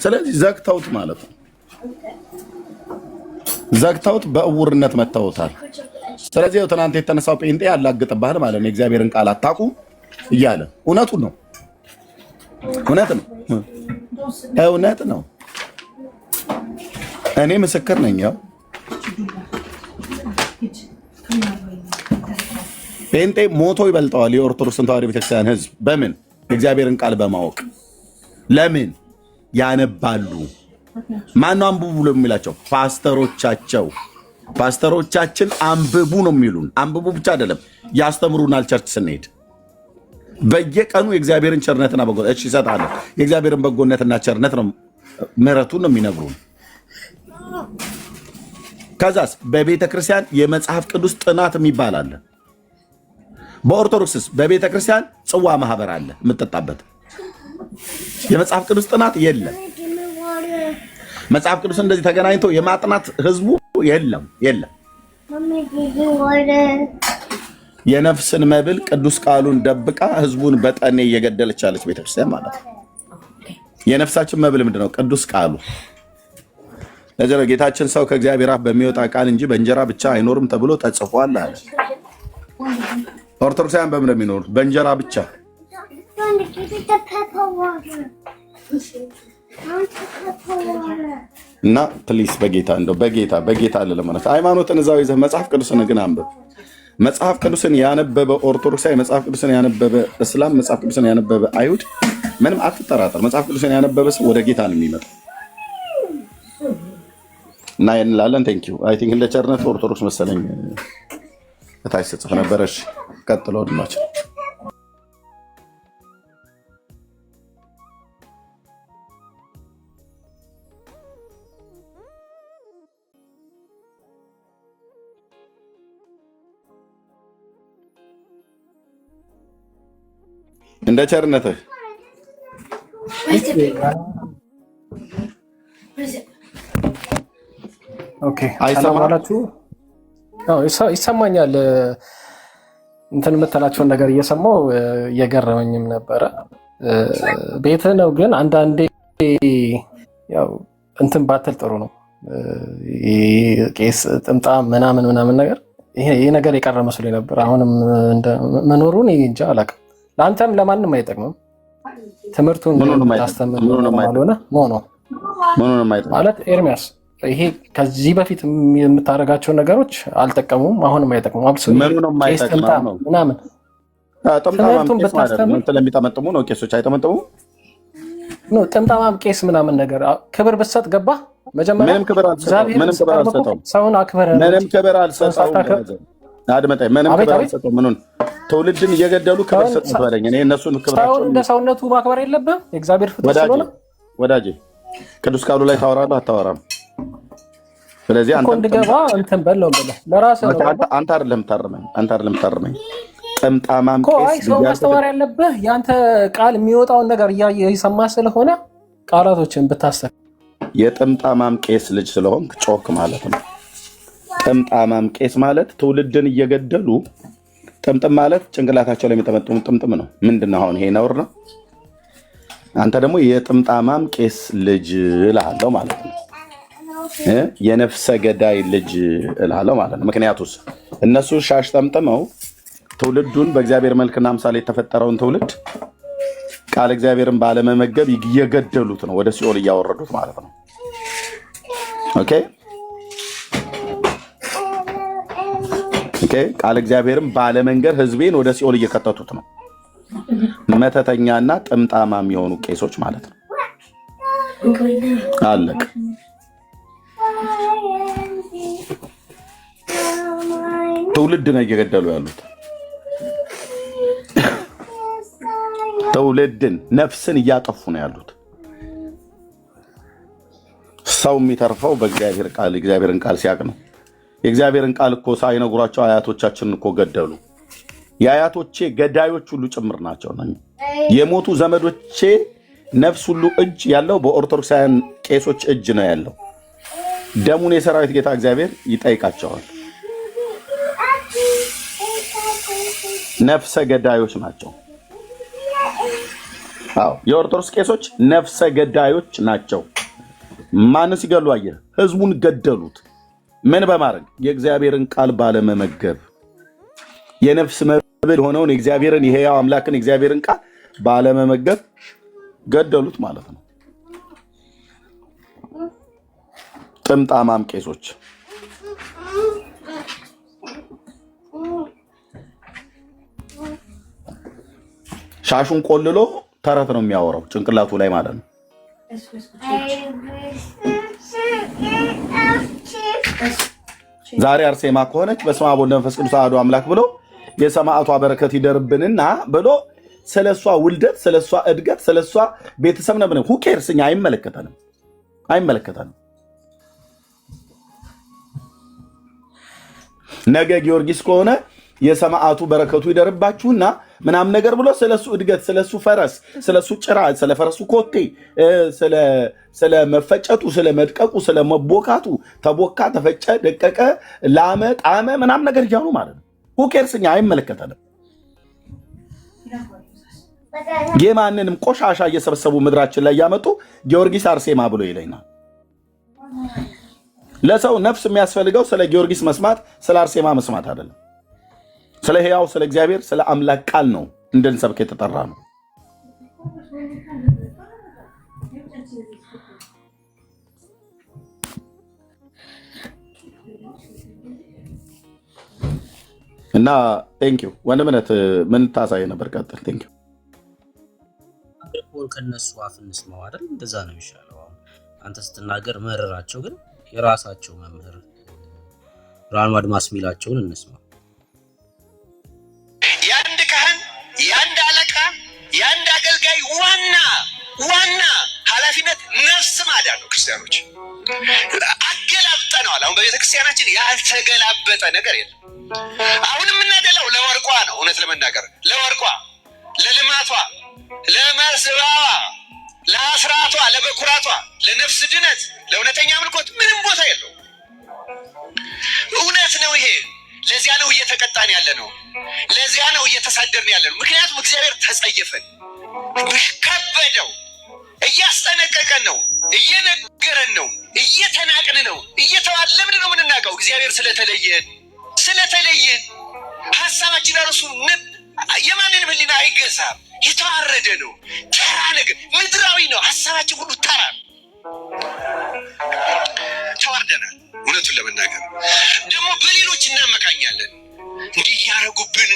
Speaker 4: ስለዚህ ዘግተውት ማለት ነው። ዘግተውት በእውርነት መተውታል። ስለዚህ ትናንት የተነሳው ጴንጤ ያላግጥብሃል ማለት ነው። የእግዚአብሔርን ቃል አታውቁ እያለ እውነቱን ነው። እውነት ነው። እውነት ነው። እኔ ምስክር ነኝ። ያው ጴንጤ ሞቶ ይበልጠዋል የኦርቶዶክስን ተዋሕዶ ቤተክርስቲያን ህዝብ። በምን? የእግዚአብሔርን ቃል በማወቅ። ለምን? ያነባሉ። ማነው አንብቡ ብሎ የሚላቸው? ፓስተሮቻቸው። ፓስተሮቻችን አንብቡ ነው የሚሉን። አንብቡ ብቻ አይደለም ያስተምሩናል። ቸርች ስንሄድ በየቀኑ የእግዚአብሔርን ቸርነትና በጎነት እሺ ይሰጣል። የእግዚአብሔርን በጎነትና ቸርነት ነው ምሕረቱን ነው የሚነግሩን። ከዛስ በቤተ ክርስቲያን የመጽሐፍ ቅዱስ ጥናት የሚባል አለ። በኦርቶዶክስስ በቤተ ክርስቲያን ጽዋ ማህበር አለ የምትጠጣበት። የመጽሐፍ ቅዱስ ጥናት የለም። መጽሐፍ ቅዱስ እንደዚህ ተገናኝቶ የማጥናት ህዝቡ የለም። የነፍስን መብል ቅዱስ ቃሉን ደብቃ ህዝቡን በጠኔ እየገደለች ያለች ቤተክርስቲያን ማለት ነው። የነፍሳችን መብል ምንድነው? ቅዱስ ቃሉ። ለዚህ ጌታችን ሰው ከእግዚአብሔር አፍ በሚወጣ ቃል እንጂ በእንጀራ ብቻ አይኖርም ተብሎ ተጽፏል አለ። ኦርቶዶክሳውያን በምን የሚኖሩት? በእንጀራ ብቻ። እና ፕሊስ በጌታ እንደው በጌታ አለ ለማለት ሃይማኖትን እዛው ይዘህ መጽሐፍ ቅዱስን ግን አንብብ። መጽሐፍ ቅዱስን ያነበበ ኦርቶዶክሳዊ፣ መጽሐፍ ቅዱስን ያነበበ እስላም፣ መጽሐፍ ቅዱስን ያነበበ አይሁድ ምንም አትጠራጠር። መጽሐፍ ቅዱስን ያነበበ ሰው ወደ ጌታ ነው የሚመጣው። እና እንላለን። ቴንክ ዩ አይ ቲንክ እንደ ቸርነት ኦርቶዶክስ መሰለኝ እታች ጽፍ ነበረሽ። ቀጥሎ ድማችን እንደ ቸርነትህ
Speaker 6: ኦኬ አይሰማላችሁ? ይሰማኛል። እንትን የምትላቸውን ነገር እየሰማው እየገረመኝም ነበረ። ቤት ነው ግን አንዳንዴ ያው እንትን ባትል ጥሩ ነው። ቄስ ጥምጣም ምናምን ነገር ይሄ ነገር የቀረ መስሎኝ ነበር። አሁንም መኖሩን እንጃ አላውቅም። ለአንተም ለማንም አይጠቅምም። ትምህርቱን ታስተምር ካልሆነ ማለት ኤርሚያስ ይሄ ከዚህ በፊት የምታደርጋቸው ነገሮች አልጠቀሙም፣ አሁንም አይጠቅሙም። ምናምን ትምህርቱን ብታስተምር
Speaker 4: ስለሚጠመጥሙ ነው። ቄሶች አይጠመጥሙም።
Speaker 6: ጥምጣማም ቄስ ምናምን ነገር ክብር ብትሰጥ ገባ። መጀመሪያ ሰውን አክብረህ
Speaker 4: ምንም ክብር አልሰጠውም። አድመጣኝ። ምንም ክብር አልሰጠውም። ምኑን ትውልድን እየገደሉ ክብር ሰጡት በለኝ። እኔ እነሱን ክብራቸው
Speaker 6: እንደ ሰውነቱ ማክበር የለብህም። የእግዚአብሔር ፍጡር ስለሆነ
Speaker 4: ወዳጄ ቅዱስ ቃሉ ላይ ታወራለህ አታወራም? ስለዚህ አንተ
Speaker 6: እንድገባ እንትን በለው ለራስህ ነው።
Speaker 4: አንተ አይደለም ታርመኝ። ጥምጣማም ቄስ
Speaker 6: ሰው ማስተማር ያለብህ የአንተ ቃል የሚወጣውን ነገር እየሰማ ስለሆነ ቃላቶችን ብታስተካክል።
Speaker 4: የጥምጣማም ቄስ ልጅ ስለሆንክ ጮክ ማለት ነው። ጥምጣማም ቄስ ማለት ትውልድን እየገደሉ ጥምጥም ማለት ጭንቅላታቸው ላይ የሚጠመጥሙ ጥምጥም ነው። ምንድን ነው አሁን ይሄ ነውር ነው? አንተ ደግሞ የጥምጣማም ቄስ ልጅ እልሃለሁ ማለት ነው። የነፍሰ ገዳይ ልጅ እልሃለሁ ማለት ነው። ምክንያቱስ እነሱ ሻሽ ጠምጥመው ትውልዱን በእግዚአብሔር መልክና ምሳሌ የተፈጠረውን ትውልድ ቃል እግዚአብሔርን ባለመመገብ እየገደሉት ነው፣ ወደ ሲኦል እያወረዱት ማለት ነው። ኦኬ ቃል እግዚአብሔርን ባለመንገር ህዝቤን ወደ ሲኦል እየከተቱት ነው። መተተኛና ጥምጣማ የሚሆኑ ቄሶች ማለት ነው። አለቅ ትውልድ ነው እየገደሉ ያሉት። ትውልድን ነፍስን እያጠፉ ነው ያሉት። ሰው የሚተርፈው በእግዚአብሔር ቃል እግዚአብሔርን ቃል ሲያቅ ነው። የእግዚአብሔርን ቃል እኮ ሳይነግሯቸው አያቶቻችንን እኮ ገደሉ። የአያቶቼ ገዳዮች ሁሉ ጭምር ናቸው። የሞቱ ዘመዶቼ ነፍስ ሁሉ እጅ ያለው በኦርቶዶክሳውያን ቄሶች እጅ ነው ያለው። ደሙን የሰራዊት ጌታ እግዚአብሔር ይጠይቃቸዋል። ነፍሰ ገዳዮች ናቸው። አዎ የኦርቶዶክስ ቄሶች ነፍሰ ገዳዮች ናቸው። ማን ሲገሉ አየህ? ህዝቡን ገደሉት። ምን በማድረግ? የእግዚአብሔርን ቃል ባለመመገብ፣ የነፍስ መብል ሆነውን የእግዚአብሔርን የሕያው አምላክን የእግዚአብሔርን ቃል ባለመመገብ ገደሉት ማለት ነው። ጥምጣማም ቄሶች ሻሹን ቆልሎ ተረት ነው የሚያወራው ጭንቅላቱ ላይ ማለት ነው። ዛሬ አርሴማ ከሆነች በስመ አብ ወወልድ ወመንፈስ ቅዱስ አሐዱ አምላክ ብሎ የሰማዕቷ በረከት ይደርብንና ብሎ ስለሷ ውልደት፣ ስለሷ እድገት፣ ስለሷ ቤተሰብ ነው ሁኬርስ እኛ አይመለከተንም። ነገ ጊዮርጊስ ከሆነ የሰማዕቱ በረከቱ ይደርባችሁና ምናምን ነገር ብሎ ስለሱ እድገት፣ ስለሱ ፈረስ፣ ስለሱ ጭራ፣ ስለፈረሱ ኮቴ፣ ስለመፈጨቱ፣ ስለመድቀቁ፣ ስለመቦካቱ ተቦካ፣ ተፈጨ፣ ደቀቀ፣ ላመ፣ ጣመ ምናምን ነገር እያሉ ማለት ነው። ሁኬርስኛ አይመለከተንም። የማንንም ቆሻሻ እየሰበሰቡ ምድራችን ላይ ያመጡ ጊዮርጊስ አርሴማ ብሎ ይለኛል። ለሰው ነፍስ የሚያስፈልገው ስለ ጊዮርጊስ መስማት፣ ስለ አርሴማ መስማት አይደለም። ስለ ሕያው ስለ እግዚአብሔር ስለ አምላክ ቃል ነው እንድንሰብክ የተጠራ ነው። እና ቴንኪው ወንድምነት ምን ታሳይ ነበር? ቀጥል። ቴንኪው
Speaker 2: ከነሱ አፍ እንስማው አይደል? እንደዛ ነው የሚሻለው። አንተ ስትናገር መረራቸው፣ ግን የራሳቸው መምህር ብርሃኑ አድማስ የሚላቸውን እንስማ።
Speaker 1: የአንድ ካህን፣ የአንድ አለቃ፣ የአንድ አገልጋይ ዋና ኃላፊነት ነፍስ ማዳን ነው። ክርስቲያኖች አገላብጠነዋል። አሁን በቤተ ክርስቲያናችን ያልተገላበጠ ነገር የለም። አሁን የምናደላው ለወርቋ ነው። እውነት ለመናገር ለወርቋ፣ ለልማቷ፣ ለመስባዋ፣ ለአስራቷ፣ ለበኩራቷ፣ ለነፍስ ድነት፣ ለእውነተኛ አምልኮት ምንም ቦታ የለው። እውነት ነው ይሄ። ለዚያ ነው እየተቀጣን ያለ ነው። ለዚያ ነው እየተሳደርን ያለ ነው። ምክንያቱም እግዚአብሔር ተጸየፈን፣ ከበደው፣ እያስጠነቀቀን ነው፣ እየነገረን ነው፣ እየተናቅን ነው፣ እየተዋለምን ነው የምንናቀው። እግዚአብሔር ስለተለየን ሀሳባችን እርሱ የማንንም ሕሊና አይገዛም። የተዋረደ ነው። ተራ ነገር ምድራዊ ነው። ሀሳባችን ሁሉ ተራ ነው። ተዋርደናል። እውነቱን ለመናገር ደግሞ በሌሎች እናመካኛለን። እንዲህ እያደረጉብን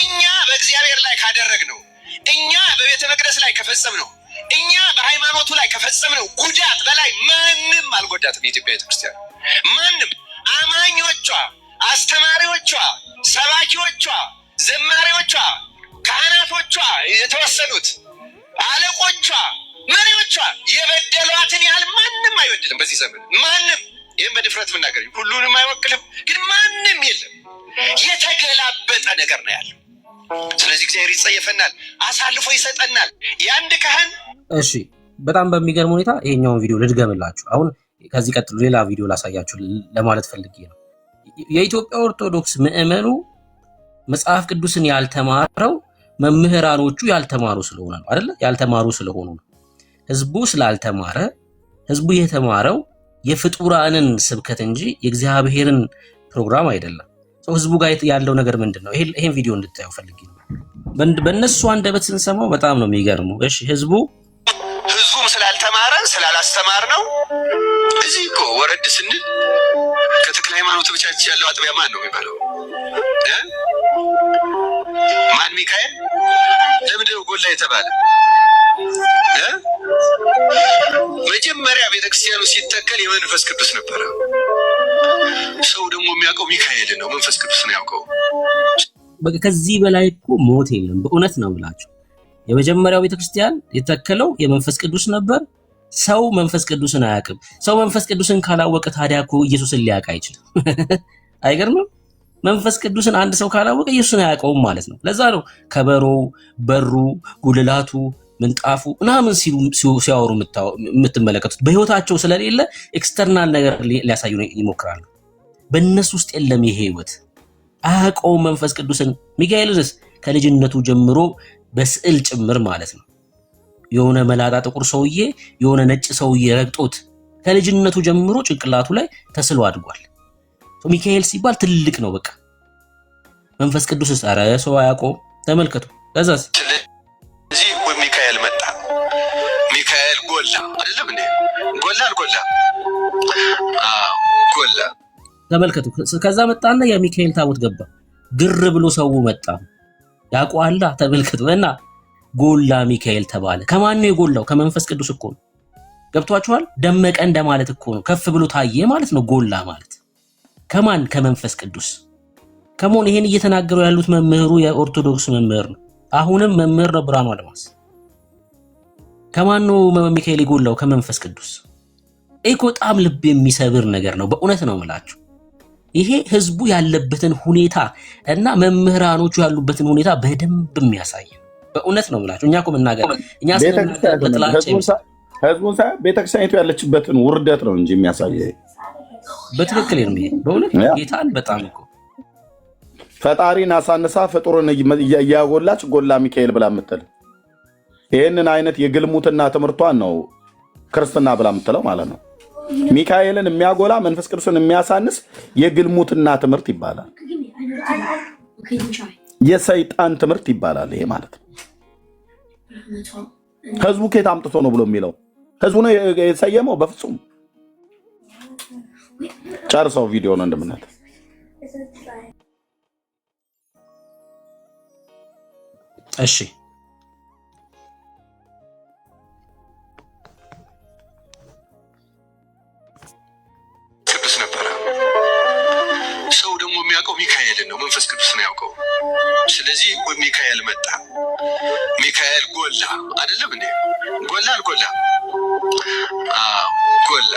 Speaker 1: እኛ በእግዚአብሔር ላይ ካደረግነው፣ እኛ በቤተ መቅደስ ላይ ከፈጸምነው፣ እኛ በሃይማኖቱ ላይ ከፈጸምነው ጉዳት በላይ ማንም አልጎዳትም። የኢትዮጵያ ቤተክርስቲያን ማንም አማኞቿ፣ አስተማሪዎቿ፣ ሰባኪዎቿ፣ ዘማሪዎቿ፣ ካህናቶቿ፣ የተወሰኑት አለቆቿ፣ መሪዎቿ የበደሏትን ያህል ማንም አይበድልም በዚህ ዘመን ማንም። ይህም በድፍረት ምናገር ሁሉንም አይወክልም፣ ግን ማንም የለም። የተገላበጠ ነገር ነው ያለው። ስለዚህ እግዚአብሔር ይጸየፈናል፣ አሳልፎ ይሰጠናል። የአንድ ካህን
Speaker 2: እሺ፣ በጣም በሚገርም ሁኔታ ይሄኛውን ቪዲዮ ልድገምላችሁ። አሁን ከዚህ ቀጥሎ ሌላ ቪዲዮ ላሳያችሁ ለማለት ፈልጌ ነው። የኢትዮጵያ ኦርቶዶክስ ምዕመኑ መጽሐፍ ቅዱስን ያልተማረው መምህራኖቹ ያልተማሩ ስለሆነ ነው አይደለ? ያልተማሩ ስለሆኑ ነው። ህዝቡ ስላልተማረ፣ ህዝቡ የተማረው የፍጡራንን ስብከት እንጂ የእግዚአብሔርን ፕሮግራም አይደለም። ህዝቡ ጋር ያለው ነገር ምንድን ነው? ይሄን ቪዲዮ እንድታየው ፈልጌ ነው። በእነሱ አንደበት ስንሰማው በጣም ነው የሚገርመው። እሺ ህዝቡም
Speaker 1: ስላልተማረ ስላላስተማር ነው። እዚህ እኮ ወረድ ስንል ከተክለ ሃይማኖት ብቻች ያለው አጥቢያ ማን ነው የሚባለው? ማን ሚካኤል? ለምንድን ነው ጎላ የተባለ? መጀመሪያ ቤተክርስቲያኑ ሲተከል የመንፈስ ቅዱስ ነበረ። ሰው ደግሞ የሚያውቀው ሚካኤልን ነው፣ መንፈስ ቅዱስ ነው ያውቀው።
Speaker 2: ከዚህ በላይ እኮ ሞት የለም። በእውነት ነው ብላችሁ የመጀመሪያው ቤተክርስቲያን የተከለው የመንፈስ ቅዱስ ነበር። ሰው መንፈስ ቅዱስን አያውቅም። ሰው መንፈስ ቅዱስን ካላወቀ ታዲያ እኮ ኢየሱስን ሊያውቅ አይችልም። አይገርምም? መንፈስ ቅዱስን አንድ ሰው ካላወቀ ኢየሱስን አያውቀውም ማለት ነው። ለዛ ነው ከበሮ፣ በሩ፣ ጉልላቱ፣ ምንጣፉ ምናምን ሲያወሩ የምትመለከቱት። በህይወታቸው ስለሌለ ኤክስተርናል ነገር ሊያሳዩ ይሞክራሉ። በእነሱ ውስጥ የለም ይሄ ህይወት። አያውቀውም መንፈስ ቅዱስን። ሚካኤልንስ ከልጅነቱ ጀምሮ በስዕል ጭምር ማለት ነው የሆነ መላጣ ጥቁር ሰውዬ የሆነ ነጭ ሰውዬ ረግጦት ከልጅነቱ ጀምሮ ጭንቅላቱ ላይ ተስሎ አድጓል። ሚካኤል ሲባል ትልቅ ነው በቃ። መንፈስ ቅዱስስ ኧረ ሰው አያውቀውም። ተመልከቱ። ከዛስ
Speaker 1: ስለዚህ ሚካኤል መጣ። ሚካኤል ጎላ አይደለም እንዴ? ጎላ አልጎላ? ጎላ።
Speaker 2: ተመልከቱ። ከዛ መጣና የሚካኤል ታቦት ገባ። ግር ብሎ ሰው መጣ። ያውቀዋላ። ተመልከቱ። እና ጎላ ሚካኤል ተባለ። ከማን ነው የጎላው? ከመንፈስ ቅዱስ እኮ ነው። ገብቷችኋል? ደመቀ እንደማለት እኮ ነው። ከፍ ብሎ ታየ ማለት ነው ጎላ ማለት። ከማን? ከመንፈስ ቅዱስ። ከሞን ይሄን እየተናገሩ ያሉት መምህሩ የኦርቶዶክስ መምህር ነው። አሁንም መምህር ነው ብርሃኑ አድማስ። ከማን ነው ሚካኤል የጎላው? ከመንፈስ ቅዱስ። እኮ በጣም ልብ የሚሰብር ነገር ነው። በእውነት ነው የምላችሁ። ይሄ ህዝቡ ያለበትን ሁኔታ እና መምህራኖቹ ያሉበትን ሁኔታ በደንብ የሚያሳይ በእውነት ነው የምላችሁ። እኛ እኮ መናገር እኛ
Speaker 4: ህዝቡን ሳይሆን ቤተክርስቲያኒቱ ያለችበትን ውርደት ነው እንጂ የሚያሳየው
Speaker 2: በትክክል ነው። ይሄ በእውነት ጌታን በጣም እኮ
Speaker 4: ፈጣሪን አሳንሳ ፍጡርን እያጎላች ጎላ ሚካኤል ብላ የምትል ይህንን አይነት የግልሙትና ትምህርቷን ነው ክርስትና ብላ የምትለው ማለት ነው። ሚካኤልን የሚያጎላ መንፈስ ቅዱስን የሚያሳንስ የግልሙትና ትምህርት ይባላል። የሰይጣን ትምህርት ይባላል ይሄ ማለት ነው። ህዝቡ ከየት አምጥቶ ነው ብሎ የሚለው ህዝቡ ነው የሰየመው? በፍጹም። ጨርሰው ቪዲዮ ነው እንደምናት
Speaker 2: እሺ
Speaker 1: ቅዱስ ነበረ። ሰው ደግሞ የሚያውቀው ሚካኤልን ነው፣ መንፈስ ቅዱስ ነው ያውቀው። ስለዚህ ሚካኤል መጣ። ሚካኤል ጎላ አይደለም እንዴ? ጎላ አልጎላ? ጎላ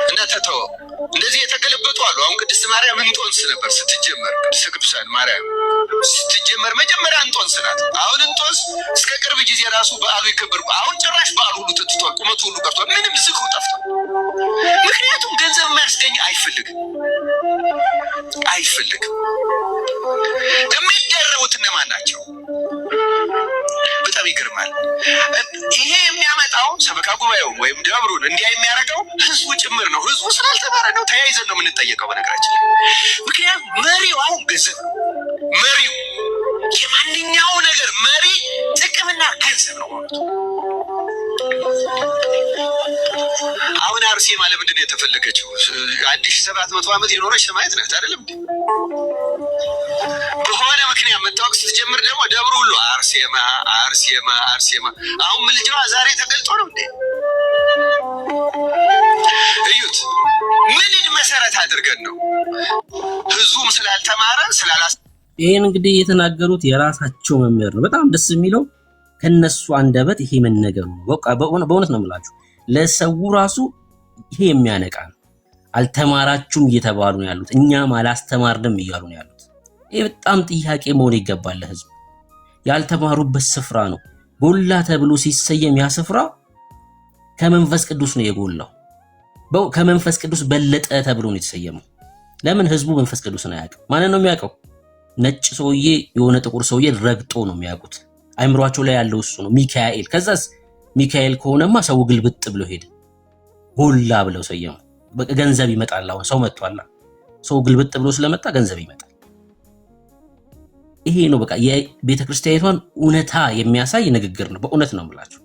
Speaker 1: እና ተተወ። እንደዚህ የተገለበጡ አሉ። አሁን ቅድስት ማርያም እንጦንስ ነበር ስትጀመር። ቅድስት ቅዱሳን ማርያም ስትጀመር መጀመሪያ እንጦንስ ናት። አሁን እንጦንስ እስከ ቅርብ ጊዜ ራሱ በዓሉ ይከበር። አሁን ጭራሽ በዓሉ ሁሉ ተትቷል፣ ቁመቱ ሁሉ ቀርቷል፣ ምንም ዝክሩ ጠፍቷል። ምክንያቱም ገንዘብ የሚያስገኝ አይፈልግም። የሚደረቡት እነማን ናቸው? በጣም ይገርማል። ይሄ የሚያመጣው ሰበካ ጉባኤውን ወይም ደብሩን እንዲያ የሚያደርገው ህዝቡ ጭምር ነው። ህዝቡ ስላልተማረ ነው። ተያይዘን ነው የምንጠየቀው በነገራችን። ምክንያቱም መሪው አሁን ገንዘብ ነው። መሪው የማንኛው ነገር መሪ ጥቅምና ገንዘብ ነው ማለት ነው። አሁን አርሴማ ለምንድን ነው የተፈለገችው? 1700 ዓመት የኖረች ሰማዕት ናት አይደለም? በሆነ ምክንያት መታወቅ ስትጀምር ደግሞ ደብሩ ሁሉ አርሴማ አርሴማ አርሴማ። አሁን ምልጃዋ ዛሬ ተገልጦ ነው እንዴ? እዩት። ምንን መሰረት አድርገን ነው? ህዝቡም ስላልተማረ ስላላስ
Speaker 2: ይሄን እንግዲህ የተናገሩት የራሳቸው መምህር ነው። በጣም ደስ የሚለው ከነሱ አንደበት ይሄ መነገሩ በቃ በእውነት ነው የምላችሁ። ለሰው ራሱ ይሄ የሚያነቃ ነው። አልተማራችሁም እየተባሉ ነው ያሉት፣ እኛም አላስተማርንም እያሉ ነው ያሉት። ይሄ በጣም ጥያቄ መሆን ይገባል ለህዝቡ። ያልተማሩበት ስፍራ ነው ጎላ ተብሎ ሲሰየም ያ ስፍራ ከመንፈስ ቅዱስ ነው የጎላው። ከመንፈስ ቅዱስ በለጠ ተብሎ ነው የተሰየመው። ለምን? ህዝቡ መንፈስ ቅዱስን አያውቅም። ማንን ነው የሚያውቀው? ነጭ ሰውዬ የሆነ ጥቁር ሰውዬ ረግጦ ነው የሚያውቁት። አይምሯቸው ላይ ያለው እሱ ነው ሚካኤል። ከዛስ ሚካኤል ከሆነማ ሰው ግልብጥ ብሎ ሄደ፣ ጎላ ብለው ሰየሙ። በቃ ገንዘብ ይመጣል። አሁን ሰው መጥቷል። ሰው ግልብጥ ብሎ ስለመጣ ገንዘብ ይመጣል። ይሄ ነው በቃ የቤተክርስቲያኒቷን እውነታ የሚያሳይ ንግግር ነው። በእውነት ነው የምላችሁ።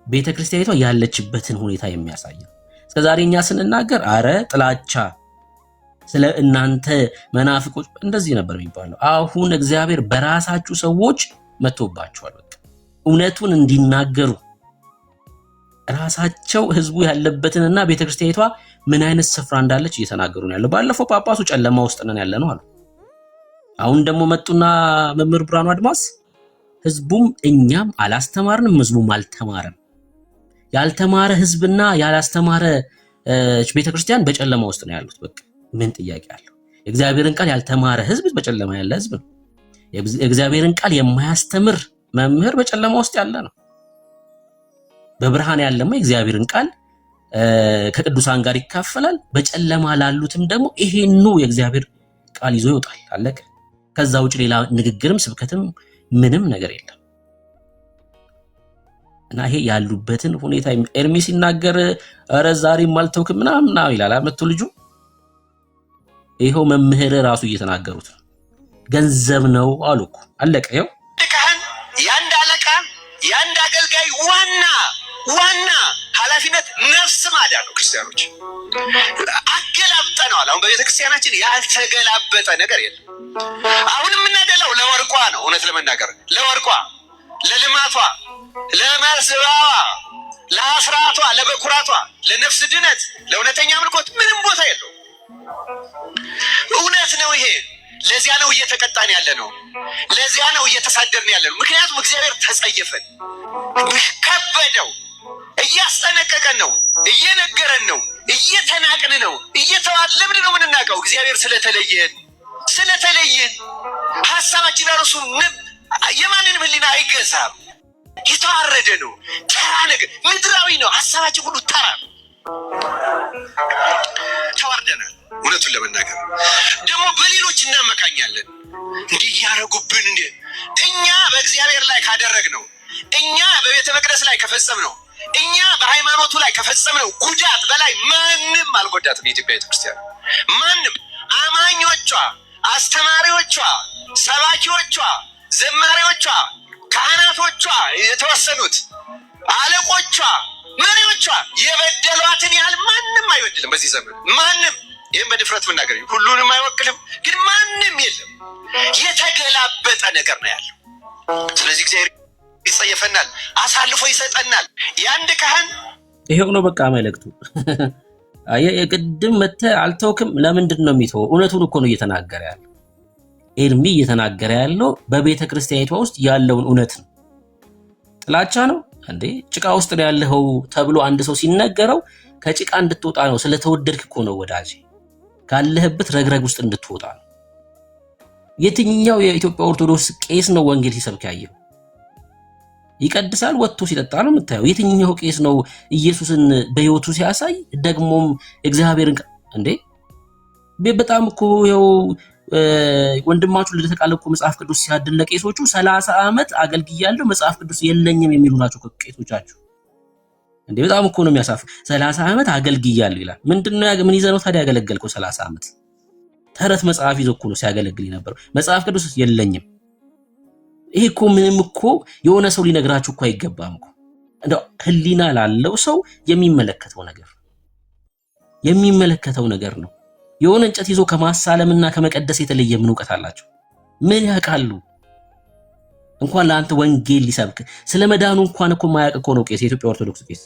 Speaker 2: ቤተክርስቲያኒቷ ያለችበትን ሁኔታ የሚያሳይ ነው። እስከዛሬ እኛ ስንናገር አረ ጥላቻ ስለ እናንተ መናፍቆች እንደዚህ ነበር የሚባለው። አሁን እግዚአብሔር በራሳችሁ ሰዎች መጥቶባቸዋል። በቃ እውነቱን እንዲናገሩ ራሳቸው ህዝቡ ያለበትንና ቤተክርስቲያኒቷ ምን አይነት ስፍራ እንዳለች እየተናገሩ ነው ያለው። ባለፈው ጳጳሱ ጨለማ ውስጥ ነን ያለ ነው አሉ። አሁን ደግሞ መጡና መምህር ብርሃኑ አድማስ ህዝቡም እኛም አላስተማርንም፣ ህዝቡም አልተማረም። ያልተማረ ህዝብና ያላስተማረ ቤተክርስቲያን በጨለማ ውስጥ ነው ያሉት። በቃ ምን ጥያቄ አለው? የእግዚአብሔርን ቃል ያልተማረ ህዝብ በጨለማ ያለ ህዝብ ነው። የእግዚአብሔርን ቃል የማያስተምር መምህር በጨለማ ውስጥ ያለ ነው። በብርሃን ያለማ የእግዚአብሔርን ቃል ከቅዱሳን ጋር ይካፈላል። በጨለማ ላሉትም ደግሞ ይሄኑ የእግዚአብሔር ቃል ይዞ ይወጣል። አለቀ። ከዛ ውጭ ሌላ ንግግርም ስብከትም ምንም ነገር የለም። እና ይሄ ያሉበትን ሁኔታ ኤርሚ ሲናገር ኧረ ዛሬም አልተውክም ምናምን ይላል። አመቱ ልጁ ይሄው መምህር ራሱ እየተናገሩት ነው። ገንዘብ ነው አሉ እኮ አለቀ። ይኸው
Speaker 1: ካህን ያንድ አለቃ ያንድ አገልጋይ ዋና ኃላፊነት ነፍስ ማዳን ነው። ክርስቲያኖች አገላብጠነዋል። አሁን በቤተ ክርስቲያናችን ያልተገላበጠ ነገር የለም። አሁን የምናደላው ለወርቋ ነው። እውነት ለመናገር ለወርቋ፣ ለልማቷ፣ ለመስባዋ፣ ለአስራቷ፣ ለበኩራቷ፣ ለነፍስ ድነት፣ ለእውነተኛ አምልኮት ምንም ቦታ የለው። እውነት ነው ይሄ። ለዚያ ነው እየተቀጣን ያለ ነው። ለዚያ ነው እየተሳደብን ያለ ነው። ምክንያቱም እግዚአብሔር ተጸየፈን፣ ከበደው፣ እያስጠነቀቀን ነው፣ እየነገረን ነው፣ እየተናቅን ነው፣ እየተዋለብን ነው። የምንናቀው እግዚአብሔር ስለተለየን ሀሳባችን ራሱ የማንንም ሕሊና አይገዛም። የተዋረደ ነው። ተራ ነገር ምድራዊ ነው። ሀሳባችን ሁሉ ተራ ነው። ተዋርደናል። እውነቱን ለመናገር ደግሞ በሌሎች እናመካኛለን። እንዲህ እያደረጉብን እኛ በእግዚአብሔር ላይ ካደረግነው፣ እኛ በቤተ መቅደስ ላይ ከፈጸምነው፣ እኛ በሃይማኖቱ ላይ ከፈጸምነው ጉዳት በላይ ማንም አልጎዳትም። የኢትዮጵያ ቤተክርስቲያን ማንም አማኞቿ፣ አስተማሪዎቿ፣ ሰባኪዎቿ፣ ዘማሪዎቿ፣ ካህናቶቿ፣ የተወሰኑት አለቆቿ፣ መሪዎቿ የበደሏትን ያህል ማንም አይበድልም በዚህ ዘመን ማንም። ይህም በድፍረት መናገር ሁሉንም አይወክልም፣ ግን ማንም የለም። የተገላበጠ ነገር ነው ያለው። ስለዚህ እግዚአብሔር ይጸየፈናል፣ አሳልፎ ይሰጠናል። የአንድ ካህን
Speaker 2: ይሄው ነው በቃ መልእክቱ። የቅድም መተህ አልተውክም። ለምንድን ነው የሚተወው? እውነቱን እኮ ነው እየተናገረ ያለው። ኤርሚ እየተናገረ ያለው በቤተ ክርስቲያኒቷ ውስጥ ያለውን እውነት ነው። ጥላቻ ነው እንዴ? ጭቃ ውስጥ ነው ያለው ተብሎ አንድ ሰው ሲነገረው ከጭቃ እንድትወጣ ነው። ስለተወደድክ እኮ ነው ወዳጅ፣ ካለህበት ረግረግ ውስጥ እንድትወጣ ነው። የትኛው የኢትዮጵያ ኦርቶዶክስ ቄስ ነው ወንጌል ሲሰብክ ያየው? ይቀድሳል፣ ወጥቶ ሲጠጣ ነው የምታየው። የትኛው ቄስ ነው ኢየሱስን በህይወቱ ሲያሳይ ደግሞም እግዚአብሔርን እንዴ? በጣም እኮ ይኸው ወንድማችሁ ልደተ ቃል እኮ መጽሐፍ ቅዱስ ሲያድል ለቄሶቹ 30 ዓመት አገልግያለሁ መጽሐፍ ቅዱስ የለኝም የሚሉ ናቸው ቄሶቻችሁ። እንዴ በጣም እኮ ነው የሚያሳፍ። 30 ዓመት አገልግያለሁ ይላል። ምንድነው ምን ይዘህ ነው ታዲያ ያገለገልከው 30 ዓመት? ተረት መጽሐፍ ይዞ እኮ ነው ሲያገለግል የነበረው። መጽሐፍ ቅዱስ የለኝም። ይሄ እኮ ምንም እኮ የሆነ ሰው ሊነግራችሁ እኮ አይገባም እኮ። እንደው ህሊና ላለው ሰው የሚመለከተው ነገር ነው። የሆነ እንጨት ይዞ ከማሳለምና ከመቀደስ የተለየ ምን ዕውቀት አላቸው? ምን ያውቃሉ? እንኳን ለአንተ ወንጌል ሊሰብክ ስለ መዳኑ እንኳን እኮ ማያውቅ እኮ ነው ቄስ፣ የኢትዮጵያ ኦርቶዶክስ ቄስ።